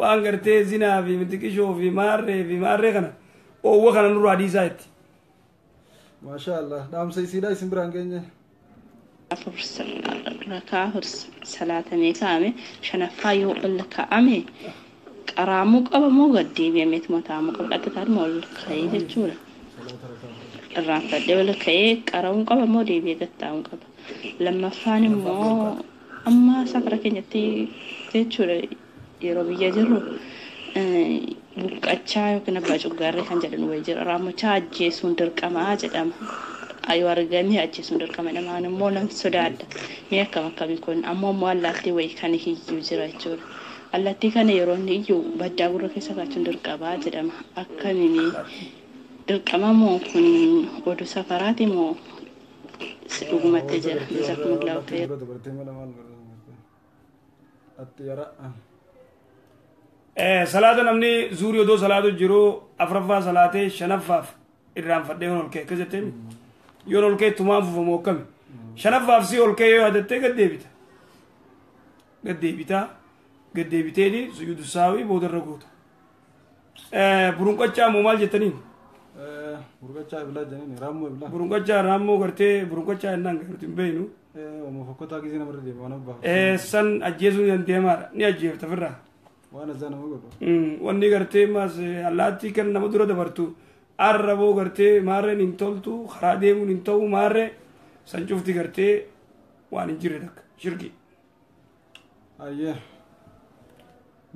waan gartee zinaa fi mitiqishoo fi maarree kana oowwa kana nurraa dhiisaa itti. Maashaallah dhaamsa isiidhaa isin biraan geenye. Rakaa salaatamee kaa'ame shanaffaa yoo ol kaa'ame qaraamuu qaba moo gaddeebi'ameetu mataamuu qaba dhaqitaadhuma ol ka'ee jechuudha. Irraanfadhee ol ka'ee qaramuu qaba moo deebi'ee gattaa'uu qaba. Lammaffaan immoo amma safara keenyatti jechuudha yeroo biyya jirru buqqachaa yookiin abbaa cuggaarree kan jedhan wayii jira raamochaa ajjeesuun dirqamaa jedhama ayuu argamee ajjeesuun dirqama namaan immoo nan sodaadha mee akkam akkamii kun ammoo immoo allaattii wayii kan hiyyuu jira jechuudha allaattii kana yeroo inni iyyuu baddaa gurra keessa kaachuun dirqamaa jedhama akkamiin dirqama moo kun oduu safaraati moo dhugumatti jira jazakumullahu khayr. Salaata namni zuurii odoo salaatu jiru afuraffaa salaatee shanaffaaf irraanfadhee yoon ol ka'e akkas jetteemi yoon ol ka'e tumaan fuufamu akkami shanaffaaf si ol ka'e yoo yaadattee gaddeebiteeti sujuudu saawii boodarra gootu burunqachaa moo maal jettaniin burunqachaa iblaa jennaan raammoo iblaa burunqachaa raammoo gartee burunqachaa ennaan gartiin beeynu mofokkotaa gisee namarra deema waan abbaa san ajjeesuun yan deemaadha ni ajjeefta firraa waan azaa nama godhu wanni gartee maas allaattii kan nama dura dabartu arraboo gartee maarreen hin toltu karaa deemuun hin ta'u maarree san cufti gartee waan hin jirre takka shirki ayyee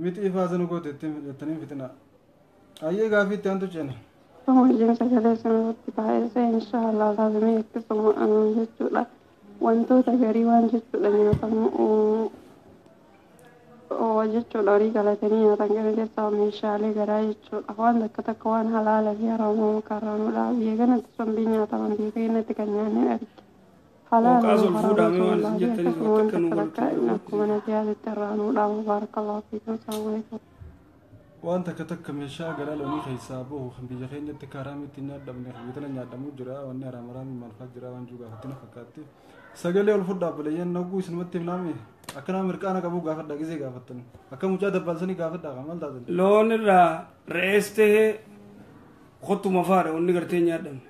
miti faasanu goote jettaniin fitina ayyee gaafii itti aantu ceena wajjin sagalee sanarratti baay'isee inshaallah laazimee akkasuma jechuudha wantoota garii waan jechuudha nyaatamu jechuudha horii galatanii nyaatan gara keessaa meeshaalee garaa jechuudha waan takka waan halaala fi haraamuu makaaraanudha biyya kanatti sombii nyaataman biyya keenyatti kan nyaanne arge halaala akkuma nati yaasitti irraanuudha mubaarakallahu fiikum salaamu alaikum waan takka meeshaa garaa loonii keessaa bahu kan biyya keenyatti karaa ittiin nyaadhamne bitana nyaadhamuu jira wanni haraamaraami maalfaa jira waan jiru gaafattina fakkaatti sagalee ol fudhaa bilayyan naguu isinumatti himnaami akka nama mirqaana qabu gaafadha gisee gaafattan akka mucaa dabbalsanii gaafadha qamal taatan loon irraa re'ees tahee qottuma faadha wanni gartee nyaadhamne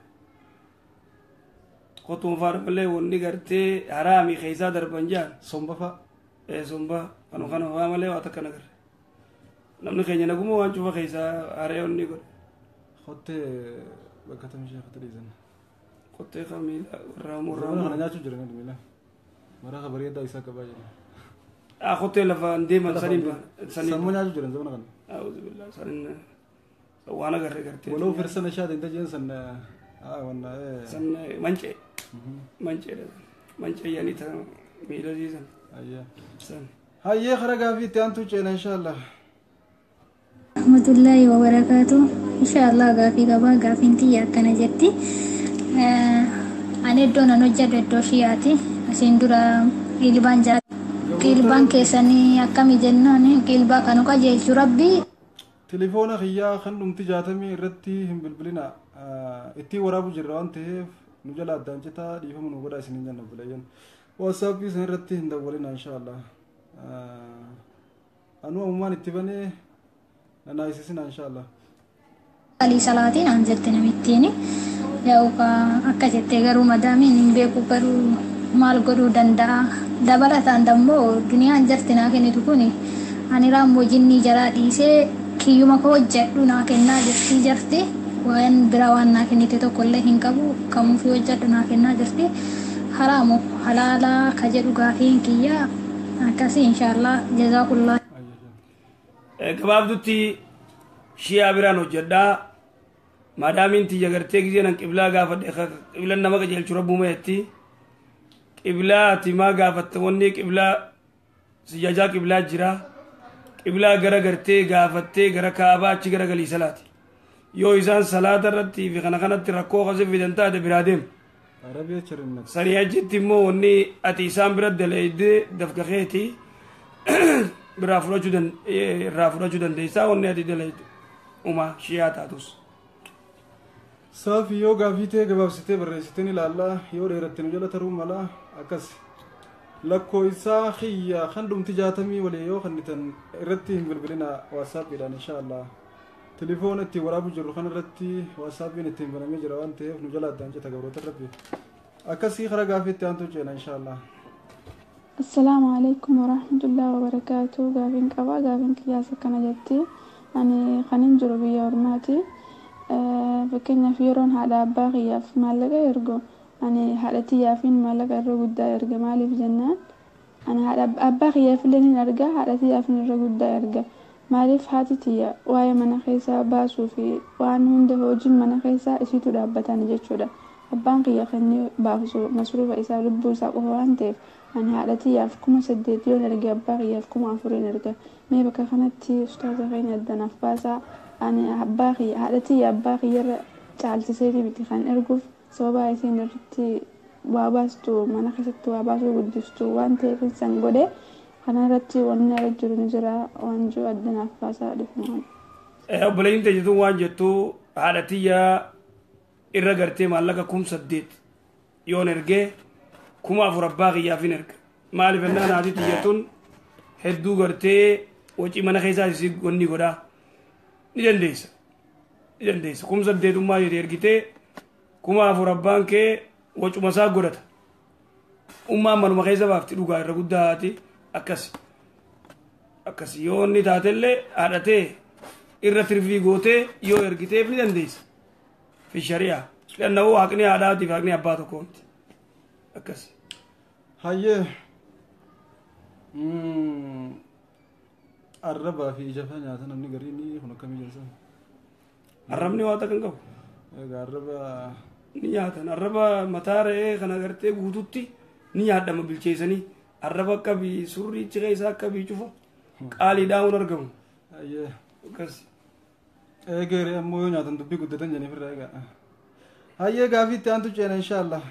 qottuma faadha malee wanni gartee haraami keessaa darban jaan somba fa'a somba kana faa malee waa takka nagarre namni keenya naguma waan cufa keessaa haree onni godhe qottee bakka tamishee qottee dhiisan qottee kamiila warraamu kana nyaachuu jiran miila maraa kabareedaa isaa qabaa jiran qottee lafaan deeman saniin sammuu nyaachuu jiran zamana kana أعوذ بالله سن وانا قررت ولو فرسنا شاد انت جين سن وانا سن منشي يعني تا ميلا دي سن ايوه سن هاي خرجا في تانتو ان شاء الله ورحمة الله وبركاته إن شاء الله غافي غبا غافين تي كنا جتي أنا دونا نوجد الدوشياتي أسندورا إلبان جات إلبان كيساني أكمل جناني إلبان كانوا كجيش ربي تليفون خيا خندم تجاتمي رتي هم بالبلنا اتي ورابو جران تهف نجلا دانجتا ديفهم نوغدا سنين جنب بلاين واتساب في سن رتي ندولنا إن شاء الله أنو أمان اتبني أنا يسسنا إن شاء الله علي صلاتين أنزلتنا متيني يوكا أكجت غرو مدامي نبيكو غرو مال غرو دندا دبرة عندمو دنيا أنزلتنا كني تكوني أنا رام وجني جرادي سه كيوما كوجة دونا كنا جرتي جرتي وين براوانا كني تتو كله هنكبو كمو في وجة دونا كنا جرتي حرامو حلالا كجرو غافين كيا أكاسي إن شاء الله جزاك الله كباب دوتي شيا برانو جدا مادامين تي جغرتي جينا قبلا غافد قبلا نما جيل شربو ميتي قبلا تي ما غافت وني قبلا سجاجا قبلا جرا قبلا غرغرتي غافتي غرا كعبه چ غرغلي صلاتي يو إنسان صلاة رتي في خنخنة ركو غزف في دنتا ده برادم عربية شرنا سريع جدي مو وني أتيسام برد دلائد دفق خيتي برافرو جدن ديسا وني أتي دلائد وما شيئات آتوس صافي يو غافيتي غبابستي برسيتني لالا يو ريرتني جلا تروم ملا أكس لكو إسا خيا خندم تجاتمي ولي يو خندتن رتي بالبلنا واتساب إن شاء الله تليفون اتي ورابو جرو خن رتي واتساب نتي بنامي جروان تيف نجلا دانجه تغورت ربي أكسي خرجا في تانتو جينا إن شاء الله السلام عليكم ورحمة الله وبركاته غافين كوا غافين كياسة كنا جتي أنا خنين جروبي ورماتي فكنا فيرون هذا باغي في مالك يرجو أنا حالتي يافين مالك الرجو دا يرجع مالي في جنان أنا هذا باغي يافين يرجع حالتي يافين الرجو دا يرجع مالي في حاتي واي من خيسا باسو في وان هند هوجم من خيسا إشيتو دابتان جتشودا أبان قيا خني بافسو مصروف إسا لبو ساقو هوانتيف أنا حالتي يافكم سديتيو نرجع باغي يافكم عفوري نرجع مي بكا خنتي أستاذ غين يدنا في باسا أنا باغي حالتي يا باغي ير تعالتي سيدي بتخان إرجوف سوابا يسين رتي واباستو من خيستو واباسو قدستو وانتي في سنغودي أنا رتي وانا رجل نجرا وانجو أدنى فاسا دفنان بلين تجدو وانجتو حالتيا إرغرتي مالك كم سديت يون إرغي كما فرباغي يافين إرغ مالي فنان عدي تجتون هدو غرتي وچي من خيسا يسيق غني غدا نجن ديس كم سديت ما يرغيتي كما فربان كي وچو مسا غدت من مخيسا بافتي دوغا إرغداتي akkas yoo inni taatellee haadhatee irra tirfii gootee yoo ergiteef ni dandeessa fi shari'aa dhannawoo haqni haadhaatiif haqni abbaa tokkoomti akkas hayyee arrabaa fi ija faa nyaata namni garii ni kun akkamii jirsan arrabni waa takkan qabu egaa arraba ni nyaatan arraba mataa re'ee kana gartee guututti ni nyaadhama bilcheessanii arraba akka bi surrii ciree isaa akka bi cufa qaalii daawun argamu ayyee akkas eegere ammoo yoo nyaatan dubbii guddatan jeniif irraa egaa hayyee gaafiitti aantu ceena inshaallah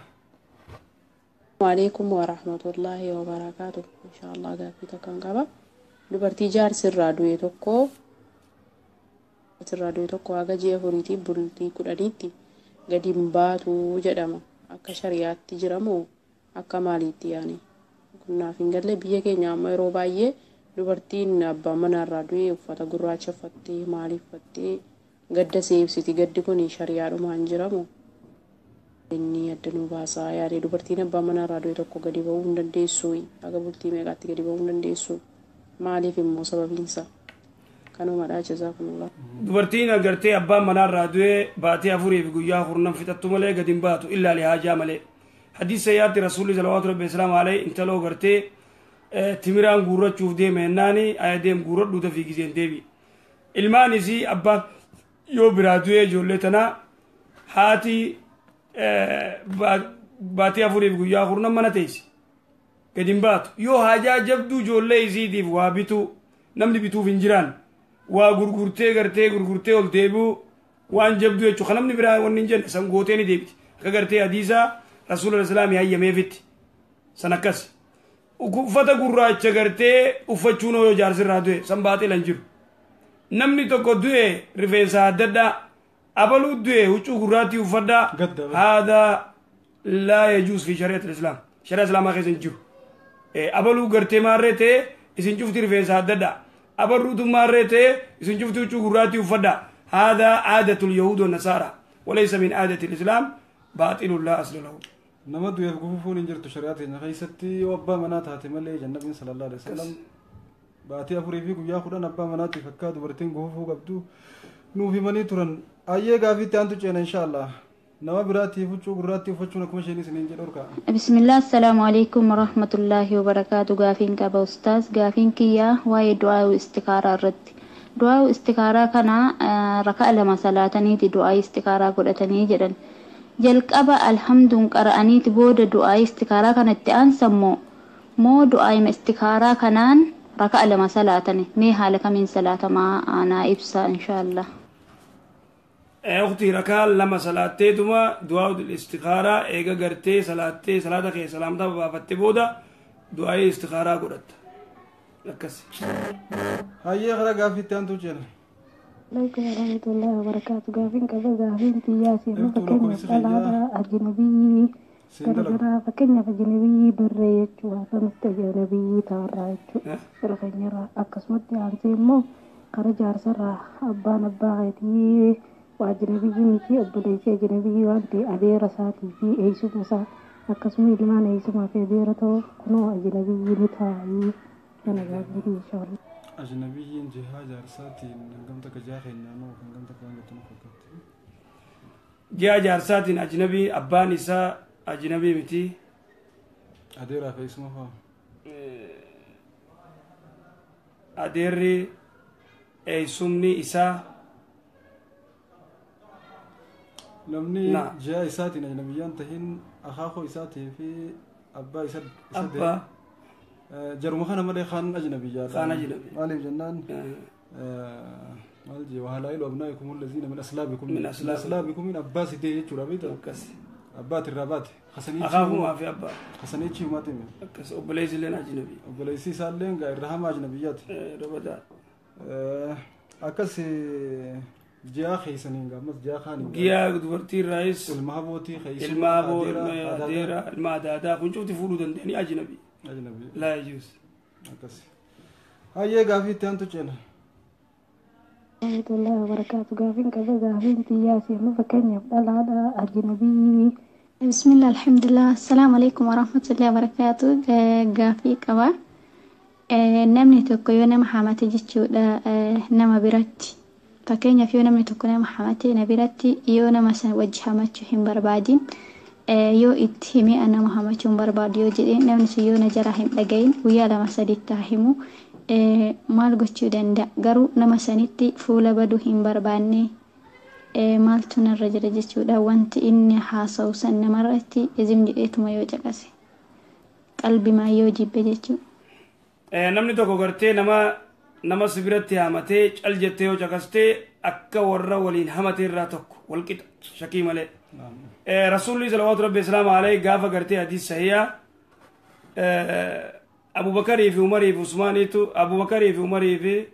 وعليكم ورحمة الله وبركاته إن شاء الله قافيتا كان قبا dubartii jaarsi irraa du'e tokko haga ji'a furiitii bultii 10tti gadi hin baatu jedhama akka shariyaatti jiramoo akka maaliitti yaani kunaaf hin galle biyya keenya amma yeroo baay'ee dubartiin abbaa manarraa du'e uffata gurraacha uffattee maaliif uffattee gadda seebsiti gaddi kun shariyaadhumaan jiramoo inni addanuu baasaa yaadee dubartiin abbaa manarraa du'e tokko gadi ba'uu hin dandeessu haga bultii meeqaatti gadi ba'uu hin dandeessu maaliif immoo sababiinsa kanumadha jazaakumullah dubartiin agartee abbaan manarraa du'e baatee afurii fi guyyaa hurnan fixattu malee gadi hin baatu illaa lihaajaa malee حديث سيات رسول الله صلى الله عليه وسلم عليه انت لو غرتي تمران غورچوف دي مهناني اي ديم غورد دوت في گيزين ديبي ilmaan isii abbaan yoo biraa du'ee ijoollee tanaa haati baatii afuriif guyyaa kurnan mana teessi gadi hin baatu yoo haajaa jabduu ijoollee isiitiif waa bituu namni bituuf hin jiraan waa gurgurtee gartee gurgurtee ol deebi'u waan jabduu jechuudha kan namni biraa wanni hin jenne san gootee ni deebiti akka gartee hadiisaa rasuula islaamii hayyameefitti san akkas uffata gurraacha gartee uffachuun yoo jaarsirraa du'e san baatee lan jiru namni tokko du'e rifeensa addadhaa abaluu du'e huccuu gurraattii uffadhaa haadaa laa yajuus fi shari'at islaam shari'a islaamaa keessa hin jiru abaluu gartee maarree ta'e isin cufti rifeensa addadhaa abarruutu maarree ta'e isin cufti huccuu gurraattii uffadhaa haadaa aadatul yahuud wannasaara walaysa min aadati islaam baaxilun laa asla lahu nama du'eef gufufuun hin jirtu shari'aa teenya keessatti yoo abbaa manaa taate malee jannabiin sallallahu alaihi wasallam baatii afurii fi guyyaa 10 abbaa manaatiif akka dubartiin gufufuu qabdu nuuf himanii turan ayyee gaafiitti aantu ceena inshaallah nama biraatiif huccuu gurraattii uffachuun akkuma isheen isiniin jedhorka bismillah assalaamu alaikum warahmatullaahi wabarakaatu gaafiin qaba ustaas gaafiin kiyyaa waa'ee du'aa istikaaraa irratti du'aa istikaaraa kana raka'a lama salaataniiti du'aa istikaaraa godhatanii jedhan jalqaba alhamduun qara'aniiti booda du'aa istikaaraa kanatti aansammoo moo du'aa istikaaraa kanaan raka'a lama salaatani mee haala kamiin salaatamaa aanaa ibsa inshaallah ukhti raka'a lama salaatteetuma du'aa istikaaraa eega gartee salaattee salaata kee salaamtaa baafatte booda du'aa istikaaraa godhatta akkas hayyee gara gaafiitti aantu ceena عليكم ورحمة الله وبركاته قافين كذا قافين تياسي ما فكرنا طلعنا أجنبي كرجنا فكرنا أجنبي بريت وفمستجنبي تاريت رخينا أكسمت عن سيمو خرج أرسل أبان أباعتي وأجنبي ميكي أبديتي أجنبي وأنت أدي رساتي في أيسو مسا أكسمي لما نيسو ما في ديرتو كنو أجنبي نتاعي أنا قافين إن شاء الله أجنبيين جهة جارساتين نقمتك جاخين نانو نقمتك وانجتن فكت جهة جارساتين أجنبي أبان إساء أجنبي متي أديرا في اسمها أديري أي سمني إساء لمني جهة إساتين أجنبيان تهين أخاخو إساتي في أبا إساد أبا جرم خان مالي خان أجنبي خان أجنبي مالي جنان مالجي وهلائل أبنائكم الذين من أسلابكم من أسلابكم من أباس دي ترابيتا كس أبات الرابات خسنيتي أخاف ما في أبا خسنيتي وما تمي كس أبليس لنا أجنبي أبليسي سالين غير رحم أجنبيات ربدا أكس جيا خيسنين قامت جيا خاني جيا دورتي الرئيس المهبوتي خيسن المهبوت ديرا المعدادا كنشوفتي فولودن دني أجنبي أجنبي لا يجوز أكس هاي قافي تانتو جنا ورحمة الله وبركاته قافين كذا قافين تياسي ما فكرنا طلعنا أجنبي بسم الله الحمد لله السلام عليكم ورحمة الله وبركاته قافي كوا نمني توكو يونا محامتي جتشو نما براتي فكرنا في يونا توكو محامتي نبراتي يونا مثلا وجه ماتشو هم بربادين yoo itti hime ana muhammachuun barbaadu yoo jedheen namni sun yoo na jala hin dhagayin guyyaa lama saditti himu maal gochuu danda'a garuu nama sanitti fuula baduu hin barbaanne maaltu narra jira jechuudha wanti inni haasa'u san namarratti izim jedheetuma yoo caqase qalbimaa yoo jibbe jechuudha. Namni tokko gartee nama sibiratti hamatee cal jettee yoo caqastee akka warra waliin hamatee irraa tokko walqixa shakii malee. رسول صلى الله عليه وسلم عليه قاف قرتي حديث صحيح أبو بكر في عمر في عثمان أبو بكر في عمر في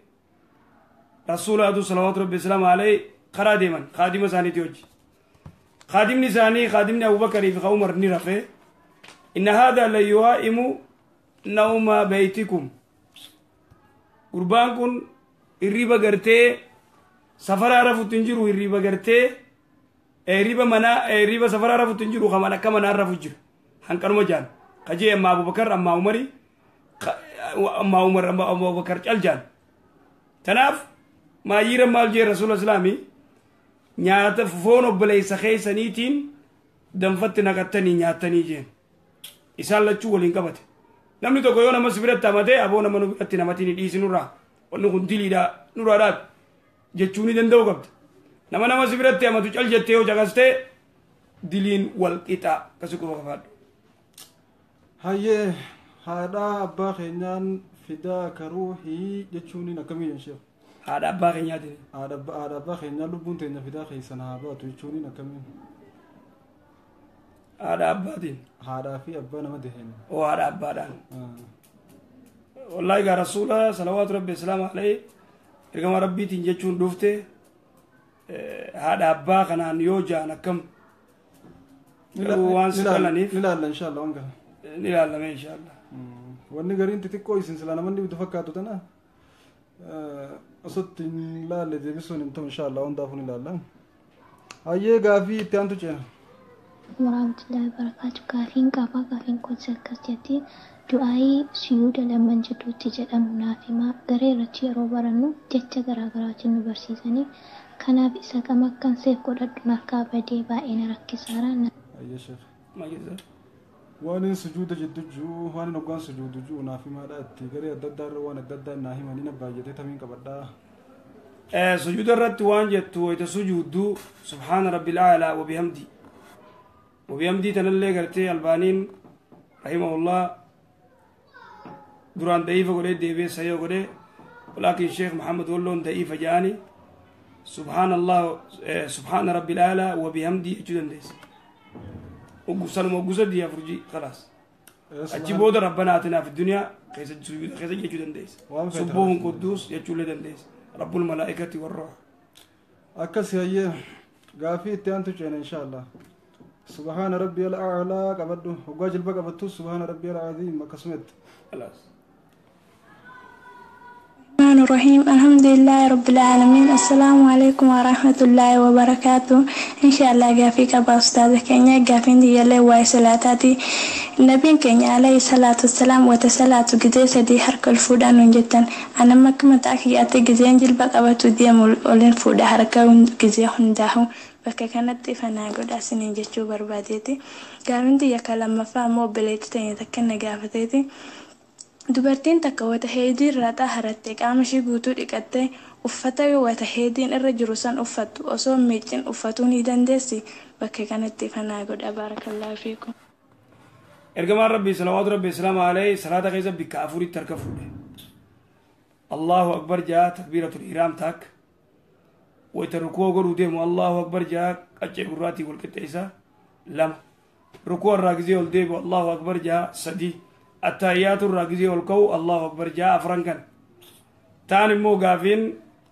رسول الله صلى الله عليه وسلم عليه خادما خادم ثاني تيوج خادم ثاني خادم أبو بكر في عمر نرفه إن هذا لا يوائم نوم بيتكم قربانكم الربا قرتي سفر عرفوا تنجروا الربا قرتي riba mana riba safara rafu tunjiru khamana kama na rafu jiru hankanuma jan kaje amma abubakar amma umari amma umar amma abubakar jaljan tanaf ma yira mal je rasulullah islami nyaata fono balay sakhay sanitin dam fatina katani nyaatani je isalla chu wolin kabate namni to goyona masbirata mate abona manu katina matini disinura onu gundili da nurada jechuun ni danda'u qabda nama nama si biratti amatu cal jettee yoo caqastee diliin wal qixaa akkasii quba qabaadhu. Hayyee haadha abbaa keenyaan fidaa karuuhii jechuun akkamii jechuudha. Haadha abbaa keenyaatiin. Haadha abbaa keenyaa lubbuun teenya fidaa keessan haa baatu jechuun akkamii. Haadha abbaatiin. Haadhaa fi abbaa nama deheen. Oo haadha abbaadhaan. Wallaahi gaa rasuula salawaatu rabbi islaama alayhi ergama rabbiitiin jechuun dhufte haadha abbaa kanaan yoo jaan akkam. Waan si qalaniif. Ni ilaalla inshaallah waan kana. Ni ilaallame inshaallah. Wanni gariin xixiqqoo isin sila namanni bitu fakkaatu tana osotti hin laalle deebisuun hin ta'u inshaallah hundaafuu ni ilaalla. Hayyee gaafii itti aantu ceena. Warahmatullahi wabarakatuh. Gaafiin qaba gaafiin kunis akkas jetti du'aayii suyuuda lamman jedhuutti jedhamu naaf himaa garee irratti yeroo barannu jecha garaagaraatiin nu barsiisanii kanaaf isa kam akkan seef godhadhu narkaa badee baay'ee na rakkisaara. Hayyee sheekh. Waan sujuuda jedhu jiru waan hoggaan sujuudu jiru naaf himaadha itti garee adda addaa irra waan adda addaa naa himanii na baay'atee tamiin qabadhaa. Sujuuda irratti waan jettu wayita sujuuddu subhaana rabbil aalaa wa bihamdi. وبيمدي تنلي قرتي البانين رحمه الله دران ضعيفة قولي ديبي سيو قولي ولكن الشيخ محمد ولون ضعيفة جاني سبحان الله سبحان ربي الأعلى وبيمدي أجودن ديس وقصر موقصر دي أفرجي خلاص أجيبود ربنا آتنا في الدنيا كيس أجودن ديس سبوه قدوس يجولدن ديس رب الملائكة والروح أكسي هي قافي تيانتو إن شاء الله سبحان ربي الأعلى قبضه وقاجل بقى بتو سبحان ربي العظيم مكسمت خلاص. الرحمن الرحيم الحمد لله رب العالمين السلام عليكم ورحمة الله وبركاته إن شاء الله قافيك بأستاذ كينيا قافين دي يلي واي صلاتاتي النبي كينيا عليه الصلاة والسلام وتسلاة قديسة دي حركة الفودان جدا أنا مكمة أكياتي قزين جل بقى بتو دي مولين فودا حركة قزيه هنداهو bakka kanatti fanaa godhaasanii jechuu barbaadeeti gaafinti yakka lammaffaa immoo obboleetti ta'e takka na gaafateeti dubartiin takka wata heedii irraa xaaharatte qaama ishee guutuu dhiqattee uffata yoo wata heediin irra jiru san uffattu osoo miicin uffatuu ni dandeessi bakka kanatti fanaa godha baarakallaahu fiikum. ergamaan rabbii salawaatu rabbi islaama alayhi salaata keessa bikka afuritti harka fuudhe allahu akbar jaa takbiiratul ihraam taak ويتركوه قولوا ديمو الله أكبر جاء قجع قراتي والكتئسة لما ركوع الراقزي والديبو الله أكبر جاء سدي التحيات الراقزي والكو الله أكبر جاء أفرنكن تاني مو قافين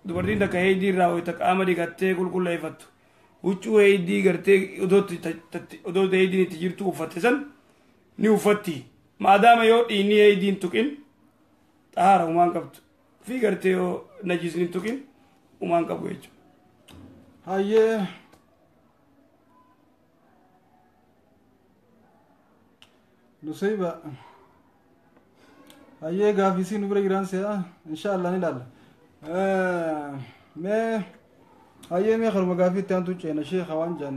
دوبردين تك هيدي راوي تك آمدي قتة كل يفتو وچو هيدي قرتي ودوت هيدي نتجيرتو وفتسن ني وفتي ما دام يو إني هيدي نتوكين تهارا ومان قبت في قرتي نجيز نتوكين ومان قبو يجو Hayyee Nusayba hayyee gaafisii nu bira jiraan se'a inshaallah ni ilaalla mee hayyee mee karuma gaafii itti aantu ceena sheekha waan jan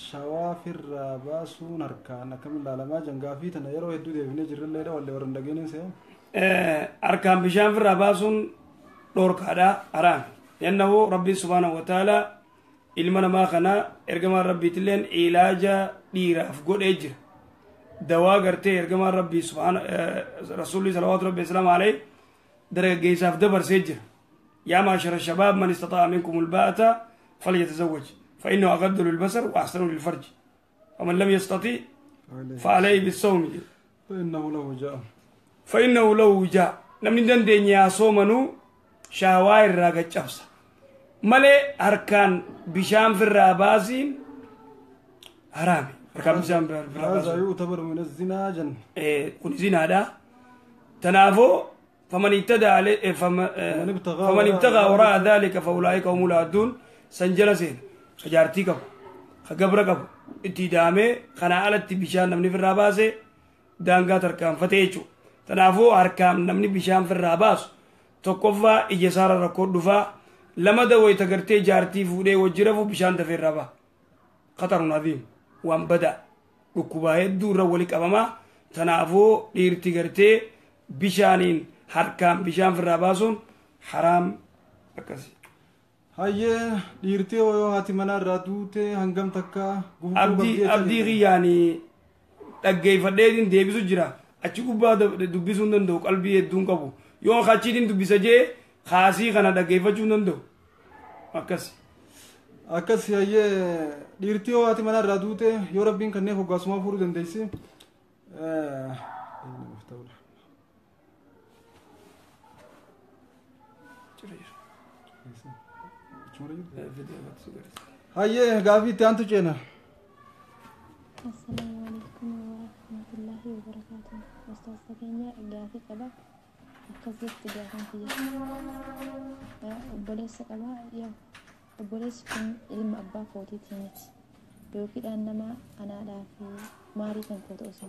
shawaafirraa baasuun harkaan akkamiin ilaalamaa jan gaafii tana yeroo hedduu deebinee jirrilleedha wallee warra hin dhageenin se'a harkaan bishaan firraa baasuun dhoorkaadha haraan لأنه ربي سبحانه وتعالى إلمنا ما خنا إرجما ربي تلين علاجا ديرا فقول إجر دواء قرتي إرجما ربي سبحانه رسول الله صلى الله عليه وسلم عليه درجة جيساف دبر سجر يا معشر الشباب من استطاع منكم الباءة فليتزوج فإنه أغض للبصر وأحسن للفرج ومن لم يستطيع فعليه بالصوم فإنه له وجاء لم ندن دنيا صومنو شاوائر راقة جبسة مالي أركان بشام في الراباسين حرامي أركان بشام في الراباسين هذا يعتبر من الزنا جن كن زنا دا تنافو فمن ابتدى عليه فمن ابتغى وراء ذلك فأولئك هم العادون سنجلسين خجارتي كبو خقبر كبو اتدامي خناعلت بشام نمني في الراباسي دانقات أركان فتيجو تنافو أركان نمني بشام في الراباس tokkoffaa ija isaara rakkoo dhufaa lama dawayta gartee jaartii fuudhee wajjirafu bishaan dafee raba qatarun adiim waan badaa dhukkubaa hedduu irra wali qabamaa tanaafuu dhiirti gartee bishaaniin harkaan bishaan firraa baasuun haraam akkasi hayyee dhiirtee yoo haati manaa irraa duute hangam takka abdii xiyyaanii dhaggeeffadheetiin deebisu jira achi gubbaa dubbisuu hin danda'u qalbii hedduun qabu yoo achiitiin dubbisa jee haasii kana dhaggeeffachuu hin danda'u akkas hayyee dhiirtii yoo haati manaa irraa duute yoo rabbiin kanneen hoggaasumaa fuudhuu dandeessi hayyee gaafii itti aantu ceena. Assalamu alaikum warahmatullahi wabarakatuh. Ustaz Sakenya gaafii qaba akkasitti gaafan kiyya obboleessa qaba yaa obboleessi kun ilma abbaa kootiiti miti yookiidhaan nama anaadhaa fi maarii kan koo ta'us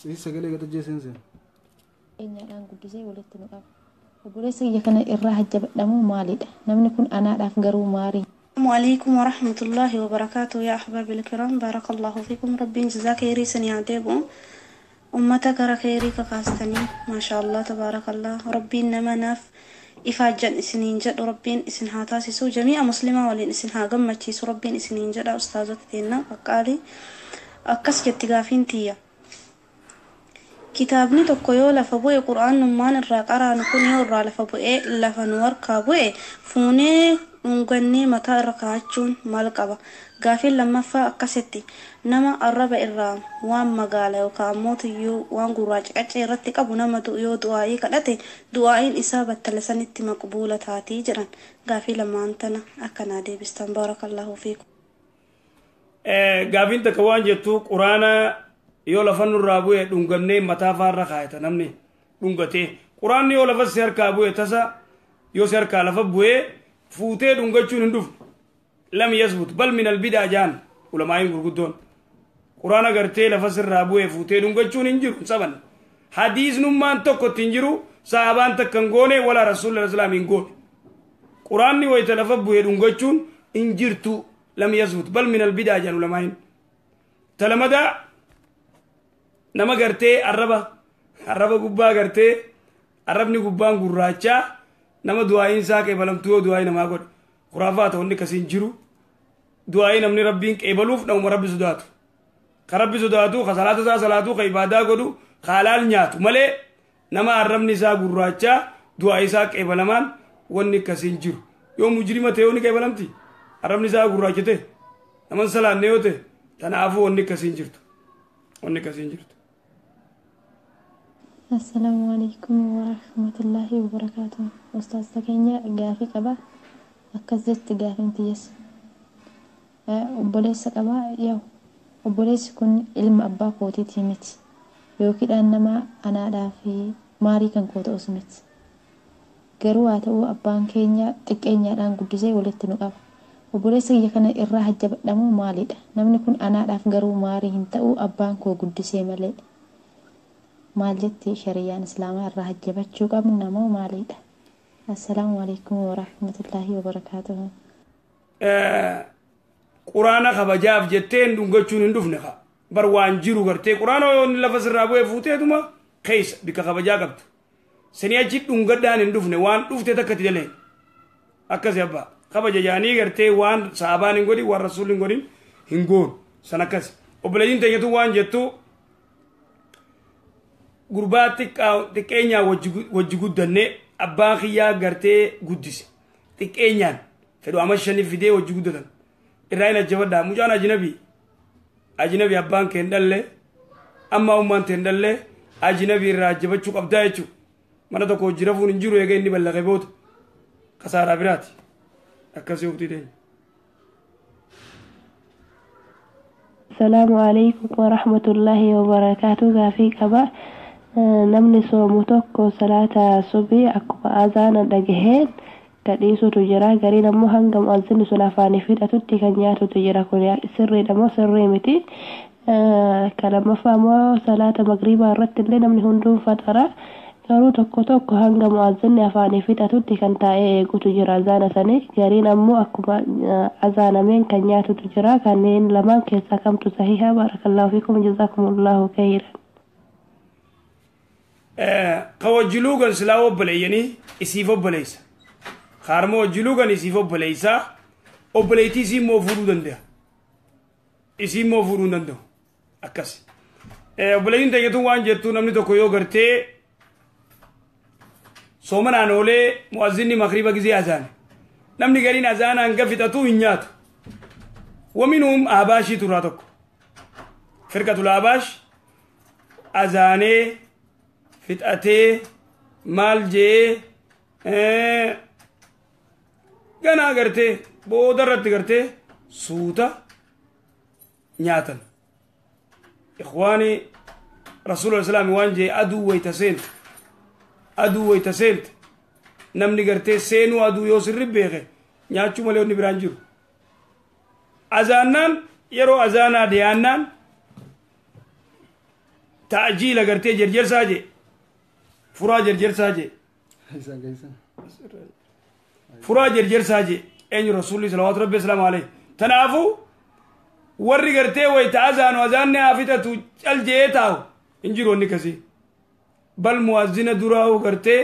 miti sagalee gata jeeseense eenyaadhaan guddisee walitti nu qaba obboleessa kiyya kana irraa hajjabadhamuu maalidha namni kun anaadhaaf garuu maarii. السلام عليكم ورحمة الله وبركاته يا أحباب الكرام بارك الله فيكم ربي جزاك يريسني عديبهم أمتك رخيري كقاستني ما شاء الله تبارك الله ربي إنما ناف إفاجن سنين جد ربي إسن هاتاسسو جميع مسلمة ولين إسن هاقم مجيس ربي سنين جد أستاذتنا أقالي أكس جتغافين تيا كتابني تقويو لفبوئي قرآن نمان الراقرا نكون يورا لفبوئي لفنور كابوئي فوني unganni mataa irra kaachuun maal qaba gaaffiin lammaffaa akkasitti nama arraba irraa waan magaala yookaan mootiyyuu waan gurraacha qaccee irratti qabu nama yoo du'aa'ii kadhate du'aa'iin isaa battala sanitti maqbuula taatii jedhan gaaffii lamaan tana akkanaa deebistan baarakallahu fiikum. Gaaffiin takka waan jettu quraana yoo lafa nurraa bu'e dhungannee mataa faarra kaayata namni dhungatee quraanni yoo lafa si harkaa bu'e tasa yoo si harkaa lafa bu'e fuutee dhungachuun hin dhufne lam yasbut bal min albidaa jaan ulamaa'iin gurguddoon quraana gartee lafa sirraa bu'ee fuutee dhungachuun hin jiru saban hadiisnummaan tokko ittiin jiru sahabaan takka hin goone walaa rasuulli islaam hin goone quraanni wayita lafa bu'ee dhungachuun hin jirtu lam yasbut bal min albidaa jaan ulamaa'iin talamadaa nama gartee arraba gubbaa gartee arrabni gubbaan gurraachaa nama du'aayin isaa qeebalamtu yoo du'aayi namaa godhe khuraafaa ta'onni kasiin jiru du'aayi namni rabbiin qeebaluuf namuma rabbi sodaatu ka rabbi sodaatu ka salaata isaa salaatu ka ibaadaa godhu ka halaal nyaatu malee nama arrabni isaa gurraachaa du'aayi isaa qeebalamaan wanni kasiin jiru yoo mujrima ta'e yoo ni qeebalamti arrabni isaa gurraachate naman salaanne yoo ta'e tanaafuu wanni kasiin jirtu السلام عليكم ورحمة الله وبركاته أستاذ سكينة قافي قبا أكزت قافي تيس وبوليس قبا يو وبوليس كن علم أبا قوتي تيمت يوكيد أنما أنا لا في ماري كان قوت أسمت قروات أو أبان كينيا تكينيا لان قدسي ولتنو قبا وبوليس يكنا إراها جبت لمو مالي نمني كن أنا لا في قرو ماري هنتأو أبان كو قدسي مالي مالتي شريان إسلام الرهجبت شوكا من نمو ماليدا السلام عليكم ورحمة الله وبركاته قرانا خبجاف جتين دونغچون ندفنخا بروان جيرو غرتي قرانا لفظ رابو فوتي دوما كيس بك خبجا قبط سنيا جيت دونغدان ندفن وان دفته تكتي دلين اكز يابا خبجا جاني غرتي وان صحابان غودي والرسول غودي هنغون سنكس وبلين تيتو وان جتو gurbaa xiqqeenyaa wajji guddanne abbaan kiyyaa gartee guddise xiqqeenyaan fedhu amma shanii fidee wajji guddatan irraa hin ajjabadhaa mucaan ajinabi abbaan kee hin dhalle amma ummaan tee hin dhalle ajinabi irraa ajjabachuu qabdaa jechuu mana tokko hojii rafuun hin jiru eega inni ballaqee booda kasaaraa biraati akkasii hubtii teenya. السلام عليكم ورحمة الله وبركاته غافي كبا namni soomu tokko salaata subii akkuma azaana dhagaheen gadhiisutu jira gariin ammoo hanga mu'azzinni sun afaanii fidhatutti kan nyaatutu jira kun sirriidha moo sirrii miti kan lammaffaa ammoo salaata magriibaa irratti illee namni hunduu faxara garuu tokko hanga mu'azzinni afaanii fidhatutti kan taa'ee eegutu jira azaana sanii gariin ammoo akkuma azaanameen kan nyaatutu jira kanneen lamaan keessaa kamtu sahiha barakallahu fiikum jazakumullahu khairan wajjiluugan silaa obboleeyyanii isiif obboleessa kaarma wajjiluugan isiif obboleessaa obboleettii isii immoo fuudhuu danda'a isii immoo fuudhuu hin danda'u akkas obboleettiin tayyatuun waan jettuu namni tokko yoo gartee soomanaan oolee mu'azzinni makriba gizee azaane namni gariin azaanaan gafixatuu hin nyaatu waminhum aabaashii turaa tokko firqatul aabaash azaanee fixatee maal jee ganaa gartee booda irratti gartee suuta nyaatan ikhwaani rasuul islaami waan jee aduu wayta seente namni gartee seenuu aduu yoo sirri beeke nyaachuu malee onni biraan jiru azaannaan yeroo azaanaa deyaannaan ta'jiila gartee jarjarsaa jee furaa jarjarsaa jee furaa jarjarsaa jee eenyu rasuulli salawaatu rabbi islaamu alayhi tanaafuu warri gartee wayta azaanu azaanni haafitatu cal jee taa'u hin jiru onni kasii bal muwazzina duraahu gartee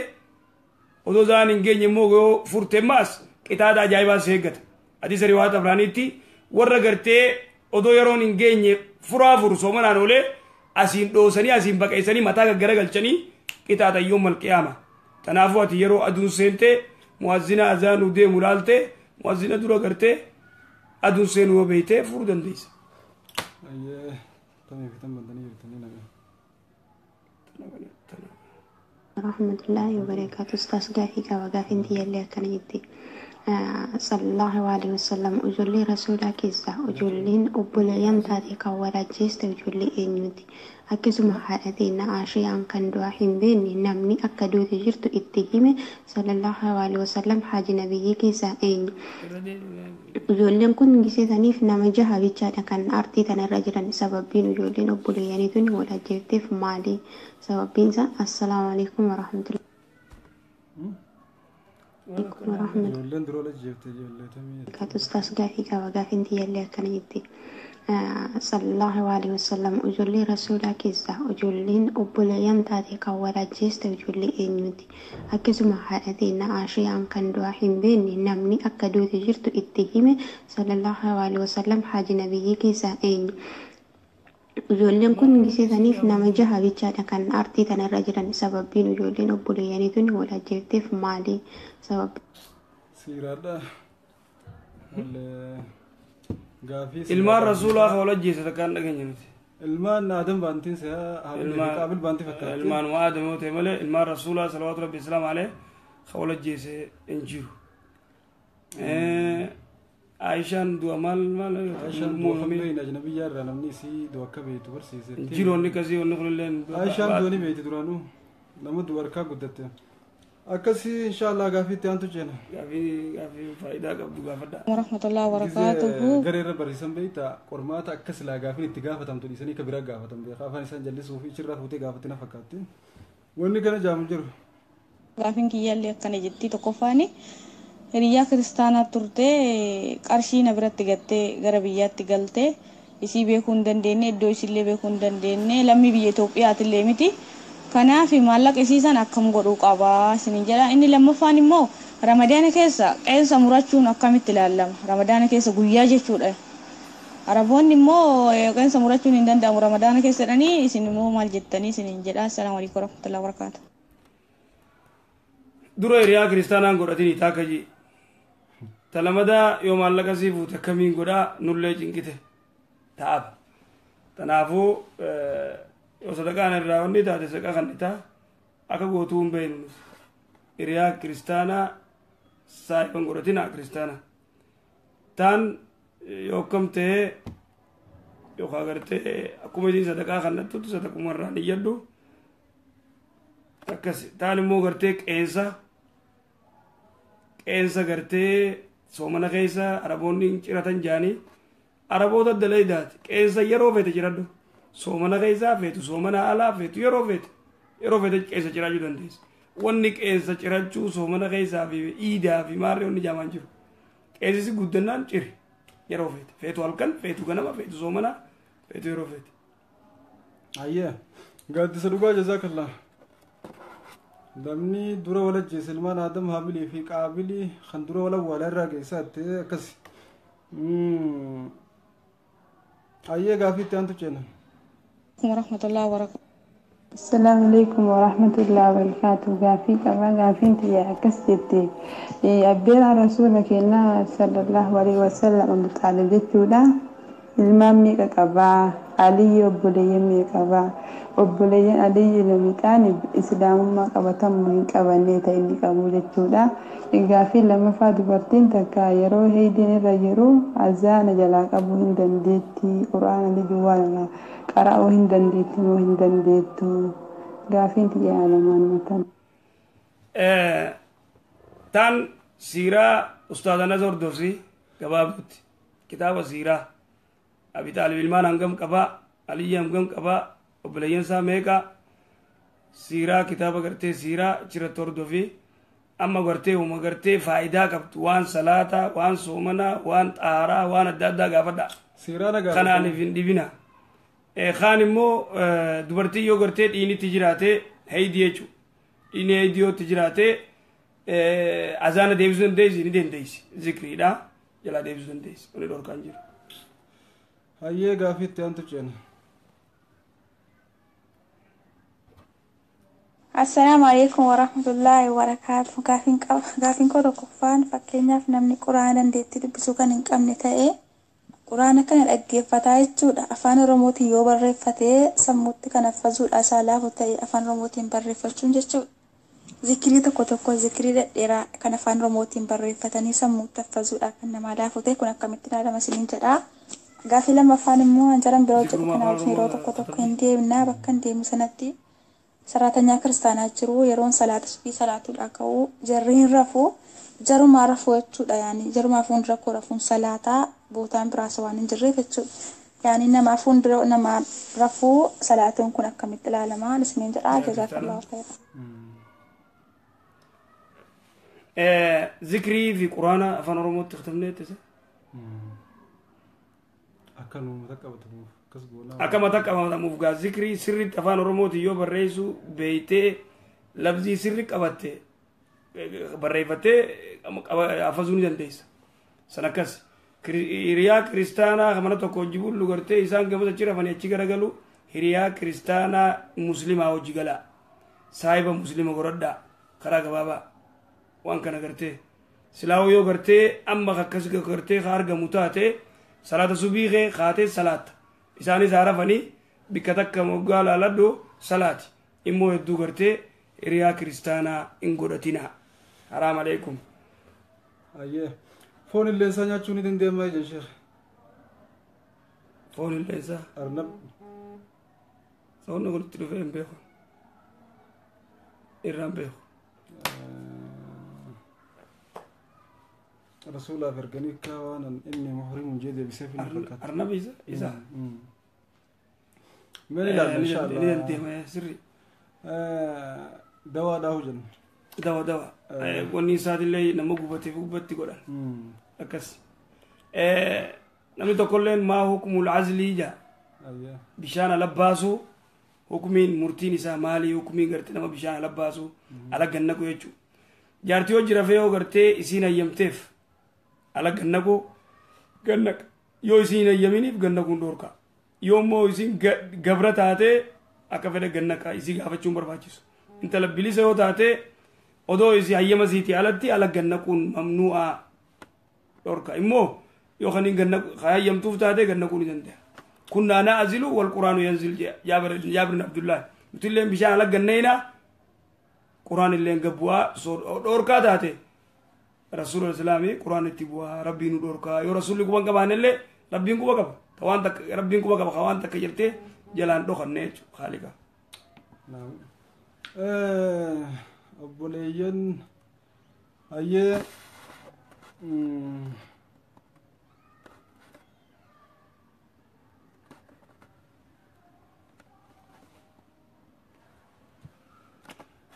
odoo zaan hin geenye immoo yoo furte maas qixaada ajaa'ibaa seeggata hadiisa riwaayat abraaniitti warra gartee odoo yeroon hin geenye furaa furu soomanaan oolee asiin dhoosanii asiin baqeessanii mataa gaggara galchanii qixaata yoomal qiyaama tanaafuu ati yeroo aduun seentee muwazzina azaanuu deemu laaltee muwazzina dura gartee aduun seenuu yoo beeytee furuu dandeessa. rahmatullahi wabarakatuh. Ustaz gaafii qaba gaafiin tiyyaallee akkana jetti. sallallahu alaihi wasallam ijoollee rasuulaa keessaa ijoolleen obboleeyyan taate kan walaajjeeste ijoollee eenyuti akkasuma haadha teenya Aashiyaan kan du'aa hin beekne namni akka duute jirtu itti hime sallallahu alaihi wasallam haaji nabiyyii keessaa eenyu ijoolleen kun giseetaniif nama jaha bichaadha kan artii tanarra jiran sababbiin ijoolleen obboleeyyaniitu ni walaajjeefteef maali sababbiin isaa assalaamu alaikum warahmatullahi Ustaz gaafii qaba gaafiin tiyyaallee akkana jetti. sallallahu alaihi wasallam ijoollee rasuulaa keessaa ijoolleen obboleeyyan taate kan walaajjeeste ijoollee eenyuti akkasuma haadha teenya Aashiyaan kan du'aa hin beekne namni akka duute jirtu itti hime sallallahu alaihi wasallam haaji nabiyyii keessaa eenyu ijoolleen kun giseetaniif nama jaha bichaadha kan artii tanarra jiran sababbiin ijoolleen obboleeyyaniitu ni walaajjeefteef maali sababbi siiraadha ilmaan rasuulaa ka walajjeese takkaan dhageenya nuti ilmaan aadam baantiin se'a qaabil baantii fakkaate ilmaan aadam yoo ta'e malee ilmaan rasuulaa salawaatu rabbi islaam alee ka walajjeese hin jiru Aishaan du'a maal Aishaan du'a beeyin ajnabiyyaa irraa namni isii du'a akka beektu barsiise hin jiru onni kasii onni kunilleen Aishaan du'a ni beekti duraanuu nama du'a harkaa guddatte akkasii inshallah gaafiitti aantu jeena gaafii faayidaa qabdu gaafadha warahmatullahi wabarakatuhu gareerra barsiisan beekta qormaata akkas laa gaafiin itti gaafatamtu dhiisanii ka biraa gaafatan beeka afaan isaan jallisuu fi ichirraa fuutee gaafattina fakkaatti wanni kana jaamu jiru gaafiin kiyyaallee akkana jetti tokkoffaani hiriyaa kiristaanaa turtee qarshii na biratti gattee gara biyyaatti galtee isii beekuu hin dandeenye iddoo isillee beekuu hin dandeenye lammii biyya Itoophiyaatillee miti kanaaf maallaqa isiisan akkam godhuu qabaa isinin jedha inni lammaffaan immoo ramadaana keessa qeensa murachuun akkamitti ilaalama ramadaana keessa guyyaa jechuudha araboonni immoo qeensa murachuun hin danda'amu ramadaana keessa jedhanii isin immoo maal jettanii isinin jedha assalaamu alaykum warahmatullahi wabarakaatu dura hiriyaa kiristaanaan godhatini taakaji talamadaa yoo maallaqa sii fuute akkamiin godhaa nullee cinqite ta'aba tanaafuu yoo sadaqaan irraa wanni taate saqa kan itaa akka gootuu hin beeknu hiriyaa kiristaanaa saahiban godhatina kiristaana taan yoo akkam ta'ee yookaan gartee akkuma isiin sadaqaa kan nattutti sadaquma irraan iyyaddu akkas taan immoo gartee qeensa gartee soomana keessa araboonni ciratan jaanii araboota dalaydaati qeensa yeroo feete jiradhu soomana keessaa feetu soomana alaa feetu yeroo feete qeensa ciraachuu dandeessa wanni qeensa cirachuu soomana keessaa fi iidaa fi maarree wanni jaamaan jiru qeensisi guddannaan ciri yeroo feete feetu halkan feetu ganama feetu soomana feetu yeroo feete ayyee gaaddisa dhugaa jazaakallah damni dura wala jeesilmaan adam haabilii fi qaabilii kan dura wala wala irraa geessaatti akkas ayyee gaafiitti aantu ceena warahmatullahi wabarakatuh. السلام عليكم ورحمة الله وبركاته غافي كما غافين تيا كستي أبينا رسولك إنا صلى الله عليه وسلم متعلم جتودا المامي كبا علي أبولي مي كبا أبولي علي لمكان إسلام ما كبتم من كبانيتا إني كبو جتودا غافي لما فاد برتين تكا يرو هيدين رجرو أزان جلا كبو هندن ديتي قرآن لجوانا قرأوا هندن ديتي وهندن ديتو غافين تيا علمان متن تان سيرة أستاذ نزور دوسي كبابت كتاب سيرة أبي طالب المان أنقم كبا علي أنقم كبا وبلين ساميكا سيرة كتاب قرتي سيرة جرت توردوفي أما قرتي وما قرتي فائدة كبت وان صلاة وان صومنا وان طهارة وان الدادا قافدا سيرة نقا خناني في دبنا خان مو دبرتي يو قرتي ديني تجراتي هيديو ديني هيديو تجراتي أزانا ديفزون ديزي ندين ديزي ذكري دا جلا ديفزون ديزي وني كانجر ayyee gaafiitti aantu ceena السلام عليكم ورحمة الله وبركاته غافين كودو كفان فكينياف نمني قرآن ديتي دبسو كان انقام نتائي قرآن كان الأجيب فتاة جودا أفان رموتي يو برفتي سموت كان فزول أسالا فتاي أفان رموتي برفتشون جشو ذكري تكو تكو ذكري ديرا كان أفان رموتي برفتني سموت فزول أكن مالا فتاي كنا كمتنا لما سنين جدا غافي لما فان مو أنجرم بروجة كنا وفيرو تكو تكو هندي ونابا كان دي مسنتي سراتنيا كريستانا جرو يرون صلاة سبي صلاة الأكو جرين رفو جرو ما رفو يتشو يعني جرو ما فون ركو رفون صلاة بوتان براسوان جري فتشو يعني نما فون درو نما رفو صلاة كنا كمت العالماء لسنين جرا جزاك الله خير ذكري في قرآن أفن رموت تختمني تسا أكما تكما مفقا ذكري سري أفان رموت يو بريسو بيتي لفظي سري قبته بريفته أفزوني جنديس سنكس هريا كريستانا خمنا تكو جبول لغرتي إسان كما تشير فاني أتشيكرا قالو هريا كريستانا مسلمة أو جيغلا صاحبة مسلمة غردا خراق بابا وان كان غرتي سلاو يو غرتي أما خكس غرتي خارق متاتي صلاة سبيغة خاتي صلاة إساني زارفني بكتك مقال لدو صلاة إمو يدو غرتي ريا كريستانا إنغورتنا حرام عليكم ayyee foon illeensaa nyaachuun ni dandeemaa ija sheekh foon illeensaa arnab sababni kun itti dhufee hin beeku irraan beeku rasuulaaf erganii kaawaanan inni muhrimun jedhe biseef hin fakkaatu arnab isa meen ilaalla ni inshaallah dandeema sirri dawaadhaa hujanna dawa wanni isaatillee nama gubateef gubatti godhan akkas namni tokkolleen maa hukumul azlii jaa bishaan ala baasuu hukumiin murtiin isaa maalii hukumiin gartee nama bishaan ala baasuu ala gannaqu jechuu jaartii hojii rafee yoo gartee isiin hayyamteef ala gannaqu gannaqa yoo isiin hayyaminiif gannaquun dhoorka yoo immoo isiin gabra taatee akka fedhe gannaqa isii gaafachuun barbaachisu intala bilisa yoo taatee odoo isii hayyama siitii alatti ala gannaquun mamnuu'aa dhoorka immoo yoo kan hayyamtuuf taatee gannaquu ni danda'a كنا نازل والقرآن ينزل جابر بن عبد الله متلين بشان على جنينا قرآن اللي نجبوا دوركا داته رسول الإسلامي قرآن تبوا ربي ندوركا يو رسول كمان كمان اللي ربي نكوا كمان كوان تك ربي نكوا كمان كوان تك يرتي جلان دو خنيج خالقا نعم أبوليين أيه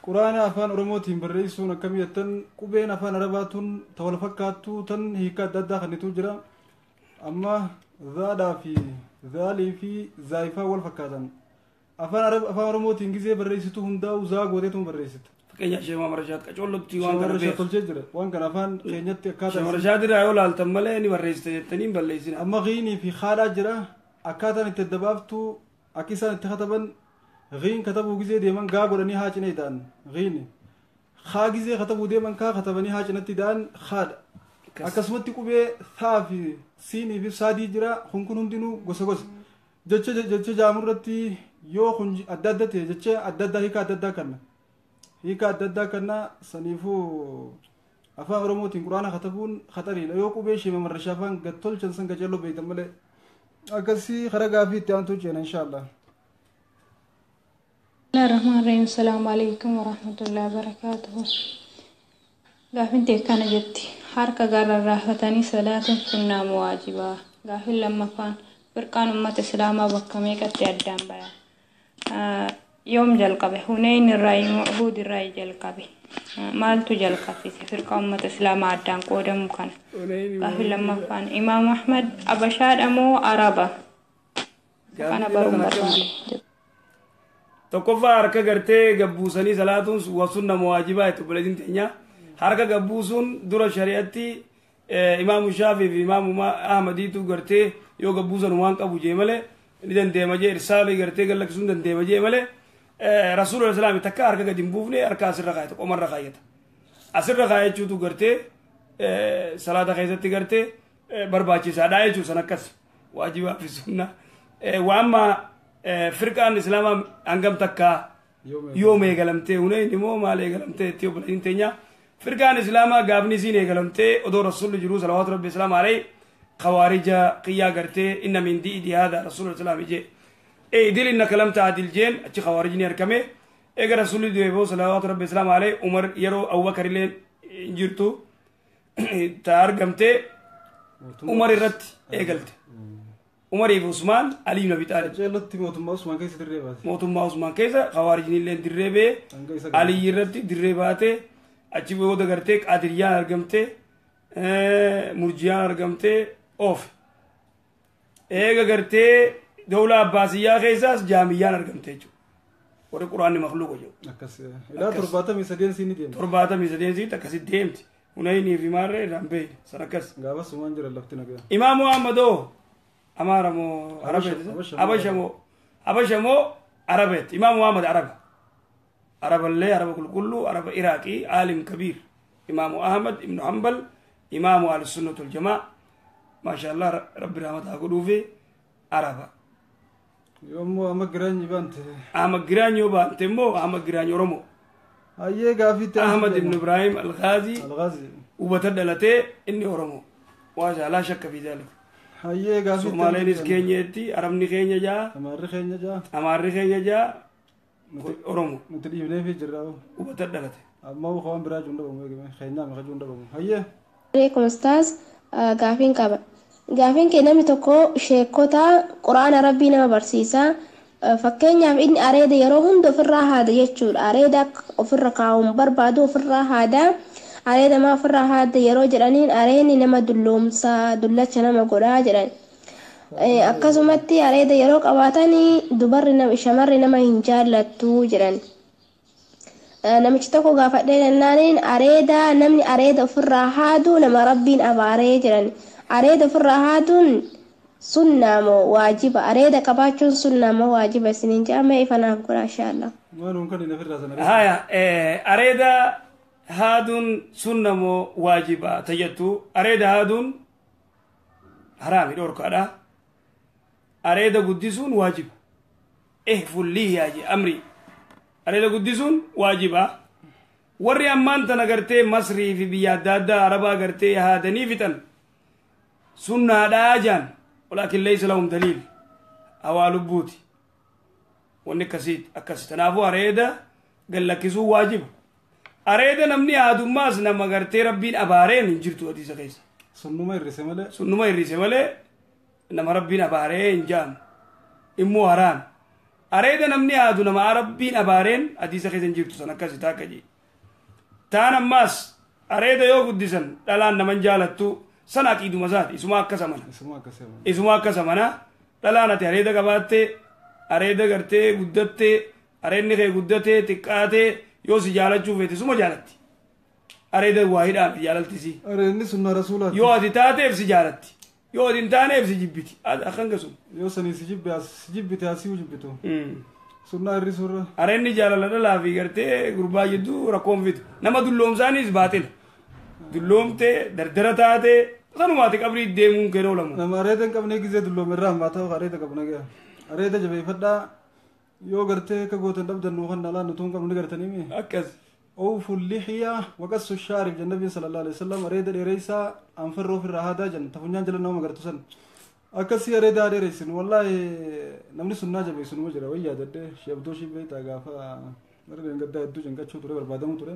quraana afaan oromootiin barreessuun akkamiyyattan qubeen afaan arabaatuun ta wal fakkaattuu tan hiika adda addaa kannitu jira amma zaadhaa fi zaalii fi zaayifaa wal fakkaatan afaan oromootiin gizee barreessitu hundaa'u zaa gooteetu barreessita fakkeenya sheema marashaat qacoollotti waan kana beeku tolchee jira waan kana afaan keenyatti akkaataa sheema marashaat irraa yoo laaltan malee ni barreessite jettanii hin balleessina amma ghiinii fi haadhaa jira akkaataan itti dabaaftu akka isaan itti kataban ghiin katabuu gizee deeman gaa godhanii haa cinee ta'an ghiini haa gizee katabuu deeman kaa katabanii haa cinatti ta'an haadha akkasumatti qubee thaa fi siinii fi saadii jira kun hundinuu gosa gosa jecha jaamurratti yoo kun adda adda ta'e jecha adda addaa hiika adda addaa kanna hiika adda addaa kanna saniifuu afaan oromootiin quraana katabuun khatariidha yoo qubee sheema marrashaa afaan gattolchan san gaceelloo beeytan malee akkasii karaa gaafii itti aantuu ceena inshaallah. Bismillahirrahmanirrahim. Assalamu alaikum warahmatullahi wabarakatuh. Gaafin teekkana jetti harka gaararraa fatanii salaatuun sunnaa waajibaa. Gaafin lammaffaan firqaan ummata islaamaa bakka meeqatti addaan baya. Yoom jalqabe Huneyn irraa Uhud irraa jalqabe. Maaltu jalqabsiise firqaa ummata islaamaa addaan qoodamu kana. Gaafin lammaffaan Imaam Ahmad Abashaadha moo Araba? Kana baruun barbaade. Tokkoffaa harka gartee gabbuusanii salaatuun sunna waajibaa itti buleetiin teenya harka gabbuusuun dura shari'atti imaamu Shaafii fi imaamu Ahmadiitu gartee yoo gabbuusan waan qabu jee malee ni dandeema jee irsaalii gartee gallakkisuun dandeema jee malee rasuulul islaami takka harka gadi hin buufne harka asirra kaayata qomarra kaayata asirra kaayachuutu gartee salaata keessatti gartee barbaachisaadha jechuun san akkas waajibaa fi sunna waamma firqaan islaamaa hangam takka yoom eegalamtee Huneyn immoo maal eegalamtee itti obboleeyyiin teenya firqaan islaamaa gaafni isiin eegalamtee odoo rasuulli jiruu salawaatu rabbi islaama alayhi khawaarija qiyyaa gartee inna min diidi haadha rasuulul islaami jee idil innaka lam ta'dil jeen achi khawaarijni harkame eega rasuulli deeboo salawaatu rabbi islaama alayhi umar yeroo abubakar illee hin jirtu ta argamtee umar irratti eegalte Umari fi Usmaan Ali ibn Abi Talib. Jeelatti mootummaa Usmaan keessa dirree baate. Mootummaa Usmaan keessa khawaarijni illee dirree bee Ali irratti dirree baate achi booda gartee Qaadiriyaan argamte Murjiyaan argamte oofe. Eega gartee dawla Abbaasiyyaa keessaas Jaamiyyaan argamte jechuudha. Warri Quraanni makluuqa jedhu. Akkas ilaa 73 ni deemti. 73 akkasitti deemti. Huneynii fi maarree irraan beeyne san akkas. Gaafas Usmaan jira lafti nagaa. Imaamu Ahmadoo أمارمو عربيت أبشمو عربيت إمام محمد عرب اللي عرب كله عرب عراقي عالم كبير إمام أحمد ابن حنبل إمام أهل السنة والجماعة ما شاء الله رب رحمته أقولوا في عرب يوم أمجران يبانت أمجران يبانت مو أمجران يرمو أيه قافي أحمد ابن إبراهيم الغازي وبتدلته إني أرمو وهذا لا شك في ذلك Hayyee gaafii Somaaleenis keenyeetti Arabni keenya jaa Amaarri keenya jaa Oromo nuti dhiibnee fi jirra hubata dhalate amma waan biraa juun dhabamu keenyaa maka juun dhabamu hayyee. Alaykum ustaaz gaafiin qaba gaafiin kee namni tokko sheekota quraana rabbii nama barsiisa fakkeenyaaf inni areeda yeroo hunda ofirraa haada jechuudha areeda ofirra kaa'uun barbaadu ofirraa haada. Areeda maa ofirraa haadda yeroo jedhaniin areenni nama dulloomsaa dullacha nama godhaa jedhan akkasumatti areeda yeroo qabaatanii shamarri nama hin jaallattu jedhan namichi tokko gaafadhee jennaaniin areeda namni areeda ofirraa haadu nama rabbiin abaaree jedhan areeda ofirraa haaduun sunnaa moo waajiba areeda qabaachuun sunnaa moo waajiba isiniin jedhame ifanaaf godha inshaallah. Areeda هادون سنمو واجبا تجتو أريد هادون حرامي دور كذا أريد قدسون واجب احفل لي يا أمري أريد قدسون واجبا وري أمان تنقرتي مصري في بيادادا عربا قرتي هادني فتن سنة داجان ولكن ليس لهم دليل أوالو بوتي ونكسيت أكسيت نافو أريد قال لك سو واجب أريد نمني هادوماس نما غرتي ربين أبارين إنجرتو هدي سكيس سنما الرسملة نما ربين أبارين جام إمو هران أريد نمني هادو نما ربين أبارين هدي سكيس إنجرتو سنكاسي تاكجي تانا ماس أريد يو قدسن دلان نمن جالتو سناك إدو مزاد إسما أكسمنا دلانة أريد قباتي أريد غرتي قدتي أريد نخي قدتي تقاتي yoo si jaalachuu feete suma jaalatti areeda waa hidhaan jaalaltisi areenni sunna rasuulaati yoo ati taateef si jaalatti yoo ati hin taaneef si jibbiti akkan sun yoo sanii si jibbite asii jibbitu sunnaa irri surra areenni jaalala dhalaa fi gartee gurbaa jidduu rakkoon fitu nama dulloomsaanis baatila dulloomtee dardara taatee sanumaati qabrii deemuun kenoo lamu nama areeda hin qabnee gizee dulloomerraa ammaa ta'u areeda qabna gaa areeda jabeeffadhaa yoo gartee akka gootan dhabdan nuu kan alaan nutuun qabnu ni gartanii akkas أوفوا اللحية وقصوا الشارب جن النبي صلى الله عليه وسلم أريد الإريسا أنفروا في الرهادة جن تفنيان جل نوم قرتوسن أكسي أريد الإريسن والله نمني سنة جبي سنو جرا ويا دده شيبدو شيء بيت أجافا أريد إن قد أدو جن كتشو ترى بربادم ترى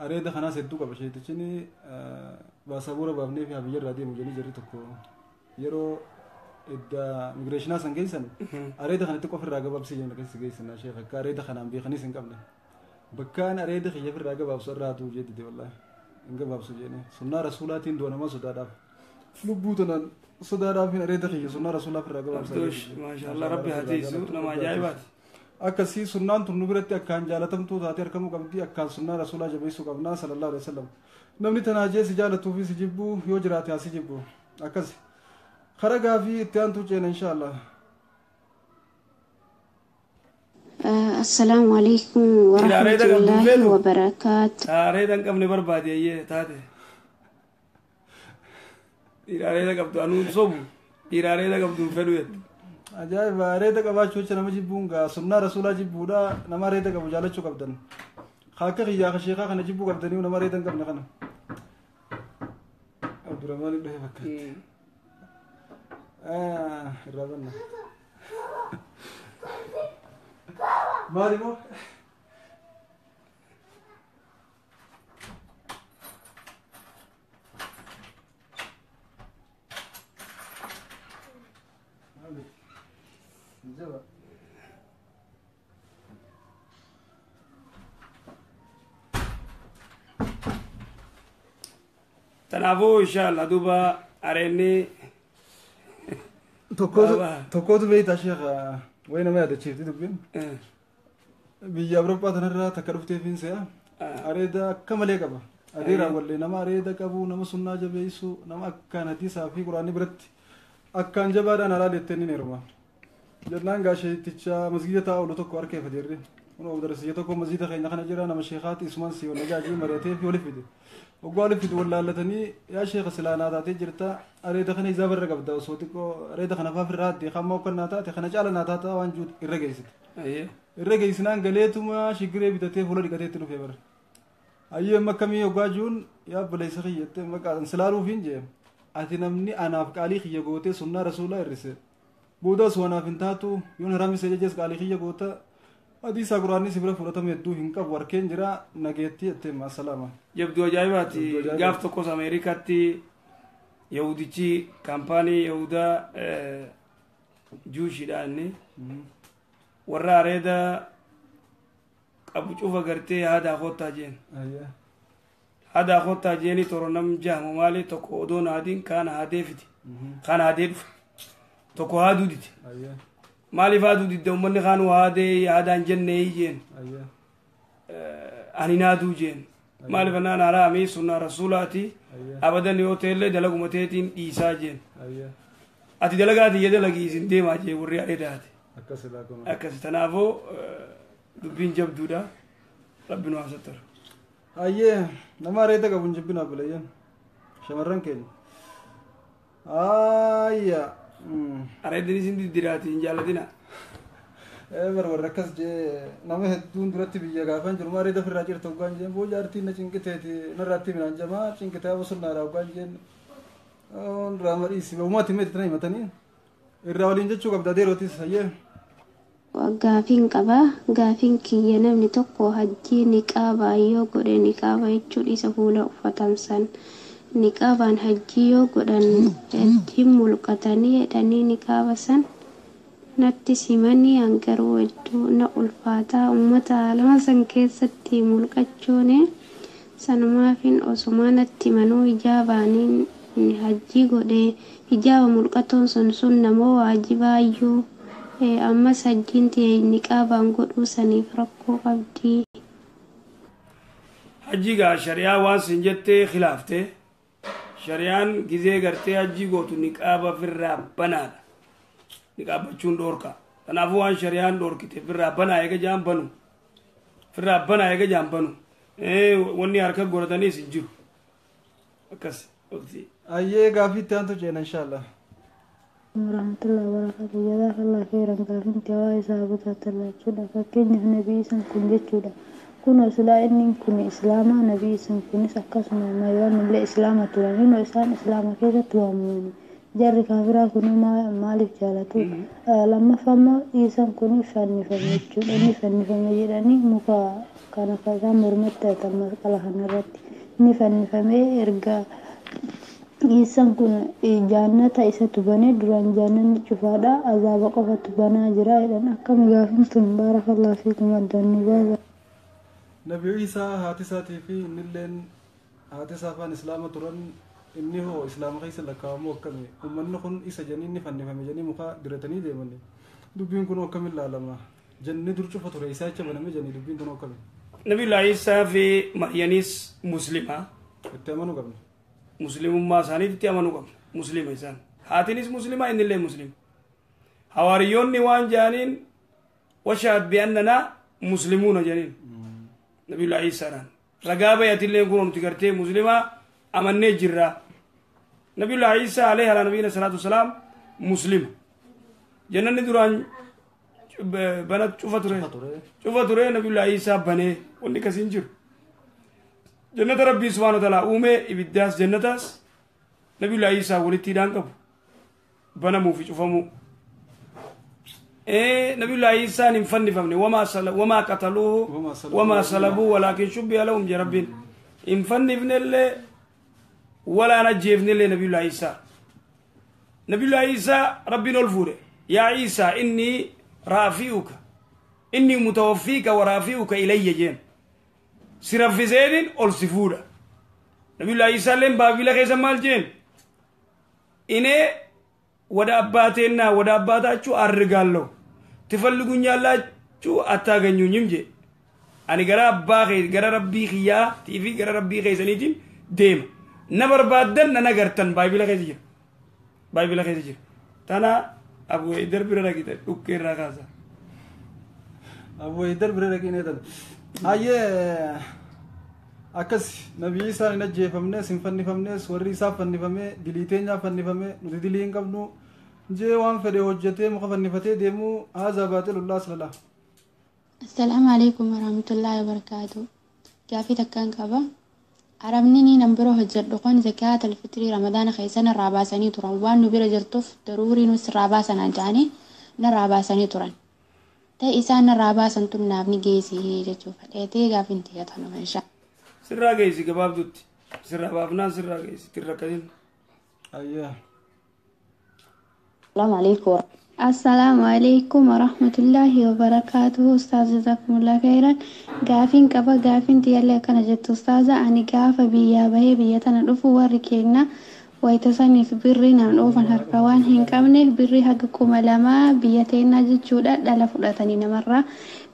أريد خنا سدو كبشة تجني باسابورا بابني في أبيار رادي مجني جري تكو يرو إدا ميغريشنا سنجيسن أريد خنا تكو في الرجال بابسي جن كيس جيسن شيخ كأريد خنا بي خني سنكمل بكان أريد خيّف الرجال بابس الراتو جدي دي والله إنك بابس جيني سنة رسولاتين دونا ما صدادaf لبوتنا صدادaf هنا أريد خيّ سنة رسولة في الرجال بابس ما شاء الله ربي هتيسو لما جايبات أكسي سنة تنبرت أكان جالتهم تو ذاتير كم قبدي أكان سنة رسولة جبيسو قبنا صلى الله عليه وسلم نمني تناجي سجالة توفي سجبو يوجرات يا سجبو أكسي خرجا في تيان توجين إن شاء الله السلام عليكم ورحمة الله وبركاته. أريد أن كم نبربادي أيه تاته. أريد أن كم تانون صوب. أريد أن كم تنفلويت. أجاي أريد أن كم أشوف شنو مجيبونغا سنة رسولة جيبودا نما أريد أن كم جالة شو كبدن. خاكة خيا خشيخة خنا جيبو كبدني ونما أريد أن كم نخنا. عبد الرحمن بن بكر. ربنا. مالي مو تنافو إن شاء الله دوبا أريني تكوت بيت الشيخ وين ما هذا الشيء تدبين بيجي أوروبا تنرى تكرفتي فين سيا أريدا كمالي كبا أديرا ولا نما أريدا كابو نما سنة جبيسو نما كان هتيسا في قرآن برت أكان جبارا نرى للتنين نرما جنان قاشي تيجا مسجد تاو لو تكو أركي فديري ونو درسية تكو مسجد خينا خنا جرا نما شيخات إسمان سي ولا جاجي مريتي في ولي فيدي وقال في ولا لتني يا شيخ سلانا تاتي جرتا أريدا خنا يزابر رقب دا صوتكو أريدا خنا فافر رات دي خمو كنا تاتي خنا جالنا تاتا وانجود الرجيست أيه الرجيس نان قليتما شجري بتاتي فلوري كتاتي له فيبر أيه ما كمي يوجاجون يا بلاي سخية ما كان سلارو فينجي أتنامني أنا أفكاري خيا قوتي سنة رسوله الرسل بودا سوانا فينتاتو يون هرامي سججس قالي خيا قوتا أدي ساقراني سبرا فرطة ميدو هنكا وركين جرا نجيتي أتما سلامة يبدو جايباتي قافتو كوس أمريكا تي يهوديتي كامباني يهودا جوشي داني ورا ريدا أبو شوفا قرتي هذا خوتا جين هذا خوتا جيني تورنم جاه مالي تكو دون هادين كان هاديفتي كان هاديف تكو هادو ديت مالي فادو ديت ومن خانو هادي هادان جنة جين أني نادو جين مالي فنان رامي سنة رسولاتي أبدا يوتيل دلقو متيتين إيسا جين أتي دلقاتي يدلقي سندي ما جي وريا إداتي أكس تنافو دبين جبدودا ربنا واسطر أيه نما ريتا كابون جبنا بلايان شمران كين أيه أريدني سندي دراتي إن جالتنا بر ركز جي نما هدون دراتي بيجا كافن جرما ريتا في الراجر توقان جين بو جارتي نشينكتي نراتي من أنجما شينكتي وصلنا راوقان جين رامر إيسي وماتي ميتناي متاني الراولين جتشو قبضة ديروتي سيه Gaafiin qaba gaafiin kiyya namni tokko hajjii niqaabaa yoo godhe niqaaba jechuun isa fuula uffatamsan niqaabaan hajjii yoo godhan hajjii mulqatanii jedhanii niqaaba san natti simanii hangaruu hedduu na ulfaataa uummata alama san keessatti mulqachuun sanumaafin osuma natti manuu hijaabaaniin hajjii godhe hijaaba mulqatoon sun namoo waajibaayyuu amma sajjiin ta'e niqaabaan godhuu saniif rakkoo qabdi hajji gaa shari'aa waan sin jettee khilaafte shari'aan gizee gartee hajji gootu niqaaba firraa banaadha niqaabachuun dhoorka kanaafuu waan shari'aan dhoorkite firraa banaa eega jaan banu firraa banaa eega jaan banu wanni harka godhataniis hin jiru akkas waqtii ayyee gaafiitti aantu ceena inshaallah warahmatullahi wabarakatuh jazakallah khairan gaafinti waa isaa butaatalla jechuudha fakkeenyaaf nabii isan kun jechuudha kunoo silaa inni kun islaamaa nabii isan kunis akkasuma mayyoon illee islaama turan hinoo isaan islaama keessatti waamamani jarri kaafiraa kunuu maaliif jaalatu lammaffammoo isan kun fannifame jechuudha inni fannifame jedhanii muka kana isaan mormatti hatan masqala kanarratti inni fannifame erga isan kun jannata isa tubane duran jannanni cufaadha azaaba qofa tubanaa jira jedhan akkam gaafin tun baarakallahu fiikum addanni baaba nabi isa haati isaatii fi innilleen haati isaa afaan islaama turan inni hoo islaama keessa lakkaa'amu akkami ummanni kun isa janiinni fannifame janii muka diratanii deemani dubbiin kun akkam ilaalama janni dur cufa ture isaa jecha baname janii dubbiin kun akkami nabiyyullaahi Iisaa fi Maryamis muslima itti amanuu qabna muslimummaa isaaniitti amanuu qabna muslima isaan haatinis muslima innillee muslima hawaariyyoonni waan jaaniin washaad bi'annanaa muslimuuna janiin nabiyyullaahi Iisaadhaan ragaa bayatillee kun nuti gartee muslima amannee jirra nabiyyullaahi Iisaa alayhi ala nabiyina salaatu wasalaam muslima jannanni duraan bana cufa ture nabiyyullaahi Iisaa banee wanni kasiin jiru jannata rabbii subhaanahu wa ta'aala uume ibiddaas jannataas nabiyyullaahi Iisaa walittiidhaan qabu banamuu fi cufamuu nabiyyullaahi Iisaan hin fannifamne wamaa qataluuhu wamaa salabuu walaakin shubbiha lahum je rabbiin hin fannifnellee walaan ajjeefnellee nabiyyullaahi Iisaa rabbiin ol fuudhe yaa Iisaa innii raafi'uka innii mutawaffiika wa raafi'uka ilayya jeen si raffiseetin ol si fuudha nabiyyullaahi Iisaa illeen baabila keessa maal jeen inee wada abbaateennaa wada abbaataachuu arrigaallo tifallugun yaallachuu attaaganyuunyim jee ani gara abbaa kee gara rabbii kiyyaa tiifi gara rabbii keessaniitiin deema na barbaaddan na nagartan baabila keessa jira tana abu idar bira dhaqite dhukkee irraa kaasa abu idar bira dhaqine tan ayyee akkas nabii Iisaan hin ajjeefamnes hin fannifamnes warri isaa fannifame dilii teenyaa fannifame nuti dilii hin qabnu jee waan fedhe hojjetee muka fannifatee deemuu haazaa baaxilullah sallallahu assalaamu alaykum warahmatullahi wabarakaatu gaafii takkaan qaba arabni ni nan bira hojjedhu kun zakaat alfitrii ramadaana keessan irraa baasanii turan waan nu bira jirtuuf daruurii nus irraa baasanaa jedhanii narraa baasanii turan ta'e isaan narraa baasan tun naaf ni geessii jechuudha dheetee gaafiin xiyyatanuma inshaa sirraa geessi gabaabdutti sirraa baafnaan sirraa geessi tirrakkatin ayyaa Assalamu alaikum warahmatullahi wabarakatuh. Ustaz jazakumullah khairan. Gaafin qaba gaafin tiyallee kana jettu ustaza ani gaafa biyyaa bahee biyya tana dhufu warri keenya wayita saniif birrii naan oofan harka waan hin qabneef birrii haga 2,000 biyya teennaa jechuudha dhala fudhatanii namarraa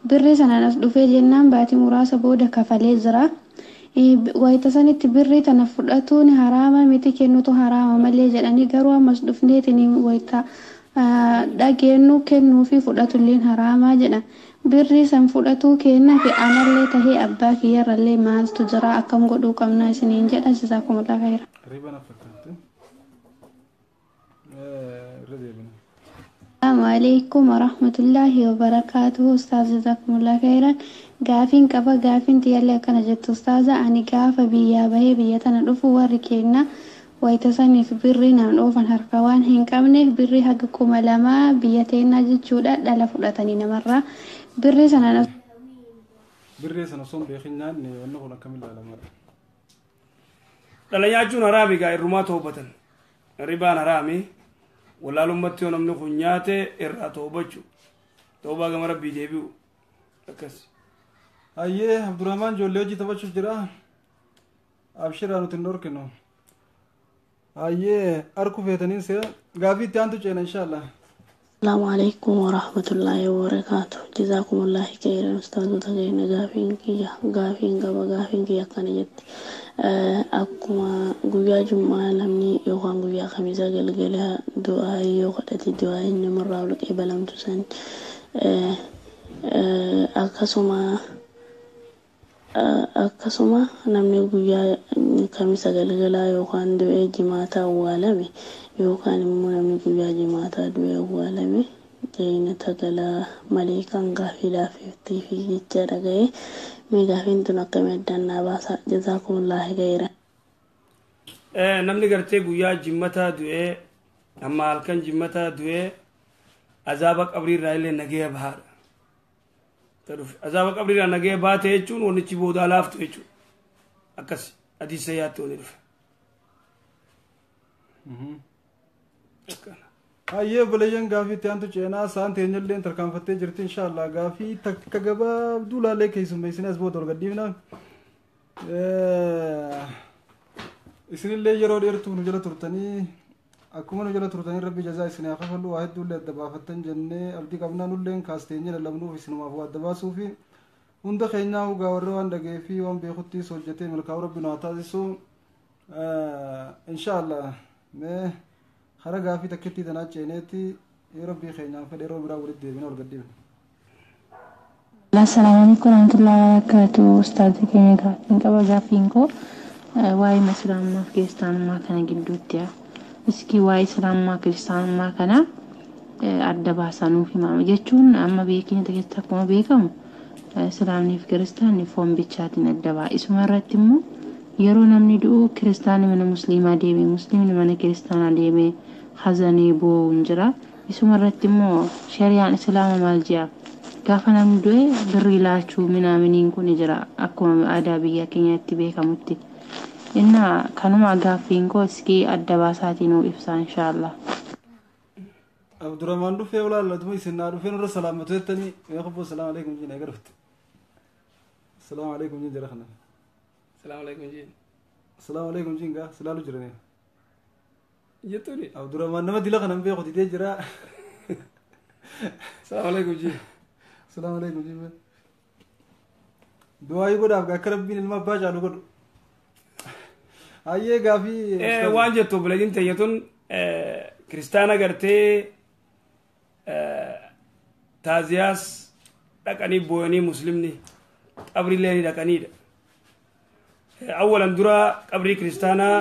birrii sanaan as dhufee jennaan baatii muraasa booda kafalee jira. Wayita sanitti birrii tana fudhatuun haraama miti kennutu haraama malee jedhanii garuu ammas dhufneetiin wayita dhageenyu kennuu fi fudhatulleen haraamaa jedha birrii san fudhatuu kenna fi anallee tahee abbaa kiyyarrallee maaltu jira akkam godhuu qabna isiniin jedha jazaakumullah khayra Assalamu alaikum warahmatullahi wabarakatuh. Ustaz jazakumullah khairan. Gaafin qaba gaafin tiyallee akkana jettu ustaza ani gaafa biyyaa bahee biyya tana dhufu warri keenya wayita saniif birrii naan oofan harka waan hin qabneef birrii haga 2,000 biyya teennaa jechuudha dhala fudhatanii namarraa birrii sana sun beekin nyaanne wanni kun akkam ilaalama dhala nyaachuun haraami gaa irrumaa toobatan ribaan haraami walaalummatti yoo namni kun nyaate irraa toobachu toobaa gama rabbii deebi'u akkas ayyee abdurrahmaan ijoollee hojii taphachuuf jira abshiraa nuti hin dhorkinu ayyee arku feetaniin see gaafii itti aantu ceena inshaallah السلام عليكم ورحمة الله وبركاته. جزاكم الله خيرا أستاذ تغينا غافين كيا كان جت أكما غويا جمعة لمني يوخان غويا خميسة قلقلها دعاء يوخدت الدعاء إنما الرابلك إبلام تسان akkasuma namni guyyaa kamisa galgala yookaan du'ee jimaataa awwaalame yookaan immoo namni guyyaa jimaataa du'ee awwaalame jeenata galaa malee kan gaafiidhaaf fi jecha dhaga'e mee gaafiin tun akkami addannaa baasa jazaakumullahu khairan. Namni gartee guyyaa jimmataa du'ee amma halkan jimmataa du'ee azaaba qabriirraa illee nagaya bahaadha. Azaaba qabriirraa nagaya baate jechuun wannichi boodaa laaftu jechuudha. Akkas hadiisa yaatti wani dhufe. Hayyee balayyaan gaafii itti aantu ceenaa sa'aan teenyallee tarkaanfattee jirti inshaallah gaafii takka gabaabduu laallee keessummeessine as booda ol gadhiifna. Isinillee yeroo dheertuu nu jala turtanii akkuma nu jala turtanii rabbi jazaa isinii haa kafallu waa hedduullee adda baafattan jennee abdii qabnaa nulleen kaasteenye lallabnuuf isinumaaf waa adda baasuufi hunda keenyaa hugaa warra waan dhagee fi waan beekuttiis hojjetee milkaa'uu rabbi nu haa taasisu inshaallah mee hara gaafii takkittii tanaa ceeneetti yoo rabbii keenyaan fedhe yeroo biraa walitti deebina ol gadhiifna. Assalaamu alaikum warahmatullahi wabarakatuh. Ustaazi keenya gaafiin qaba gaafiin koo waa'ee islaamummaa fi kiristaanummaa kana gidduutti iski waa'ee islaamummaa kiristaanummaa kana adda baasanuuf himama jechuun amma biyya keenya keessatti akkuma beekamu islaamnii fi kiristaanni foon bichaatiin adda ba'a. Isuma irratti immoo yeroo namni du'u kiristaanni mana musliimaa deemee musliimni mana kiristaanaa deemee hazanee boo'uun jira. Isuma irratti immoo shari'aan islaamaa maal jedha? Gaafa namni du'e birrii laachuu minaaminiin kun jira akkuma aadaa biyya keenyatti beekamutti. Inna kanuma gaaffiin koo iski adda baasaatiin nuu ibsa inshaallah. Abdurrahman dhufee olaallatu isin dhufee nurra salaamatu jettanii meeqaboo salaamu alaikum jina egarfte. Salaamu alaikum jin jira kana. Salaamu alaikum jin. Salaamu alaikum jin gaa salaalu jirani. Jettuuni. Abdurrahman nama dila kana beeku didee jira. Salaamu alaikum jin. Salaamu alaikum jin. Du'aa godhaaf gaa akka rabbiin ilma abbaa caalu godhu. Hayyee gaafii. Waan jettu bilajiin tayyatuun kiristaana gartee taaziyaas dhaqanii boo'anii muslimni qabriillee ni dhaqaniidha. Awwalan dura qabrii kiristaanaa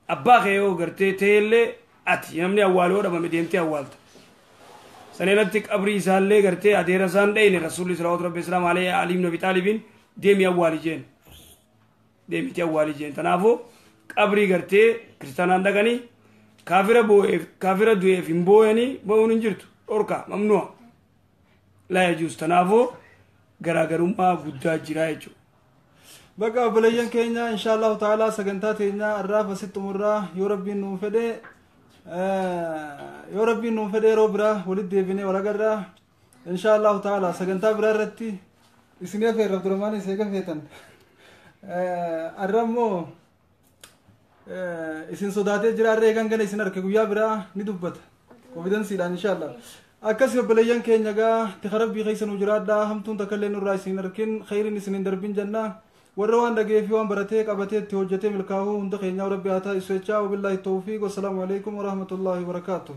abbaa kee yoo gartee ta'ellee ati namni awwaaloo dhabame deemtee awwaalta. Saneenatti qabrii isaallee gartee adeera isaan dhayne rasuulli salawaatu rabbi islaam alayhi aliim nabi xaalibiin deemii awwaali jeen. Deemiti awwaali jeen. Kanaafuu qabrii gartee kiristaanaan dhaqanii kaafira du'eef hin boo'anii boo'uun hin jirtu. Dhorka mamnu'a. Laa yajuus. Kanaafuu garaagarummaa guddaa jira jechuudha. Bakka obboleeyyan keenya inshaallahu ta'ala sagantaa teenya irraa fasitti umurraa yoo rabbiin nuun fedhe yeroo biraa walitti deebinee wal agarraa inshaallahu ta'ala sagantaa biraa irratti isin afeerra Abdurrahmaan isee gafeetan arrammoo isin sodaatee jira arree kan gana isin harke guyyaa biraa ni dubbata kofidansiidhaan inshaallah akkasi obboleeyyan keenya gaa tika rabbii keessa nu jiraadhaa hamtuun takka illee nurraa isin harkin khayriin isin hin darbin jennaa warra waan dhagee fi waan baratee qabatee itti hojjetee milkaa'uu hunda keenyaa rabbi haa taasisu jechaa wabillahi tawfiiq wassalaamu alaikum warahmatullahi wabarakaatuh.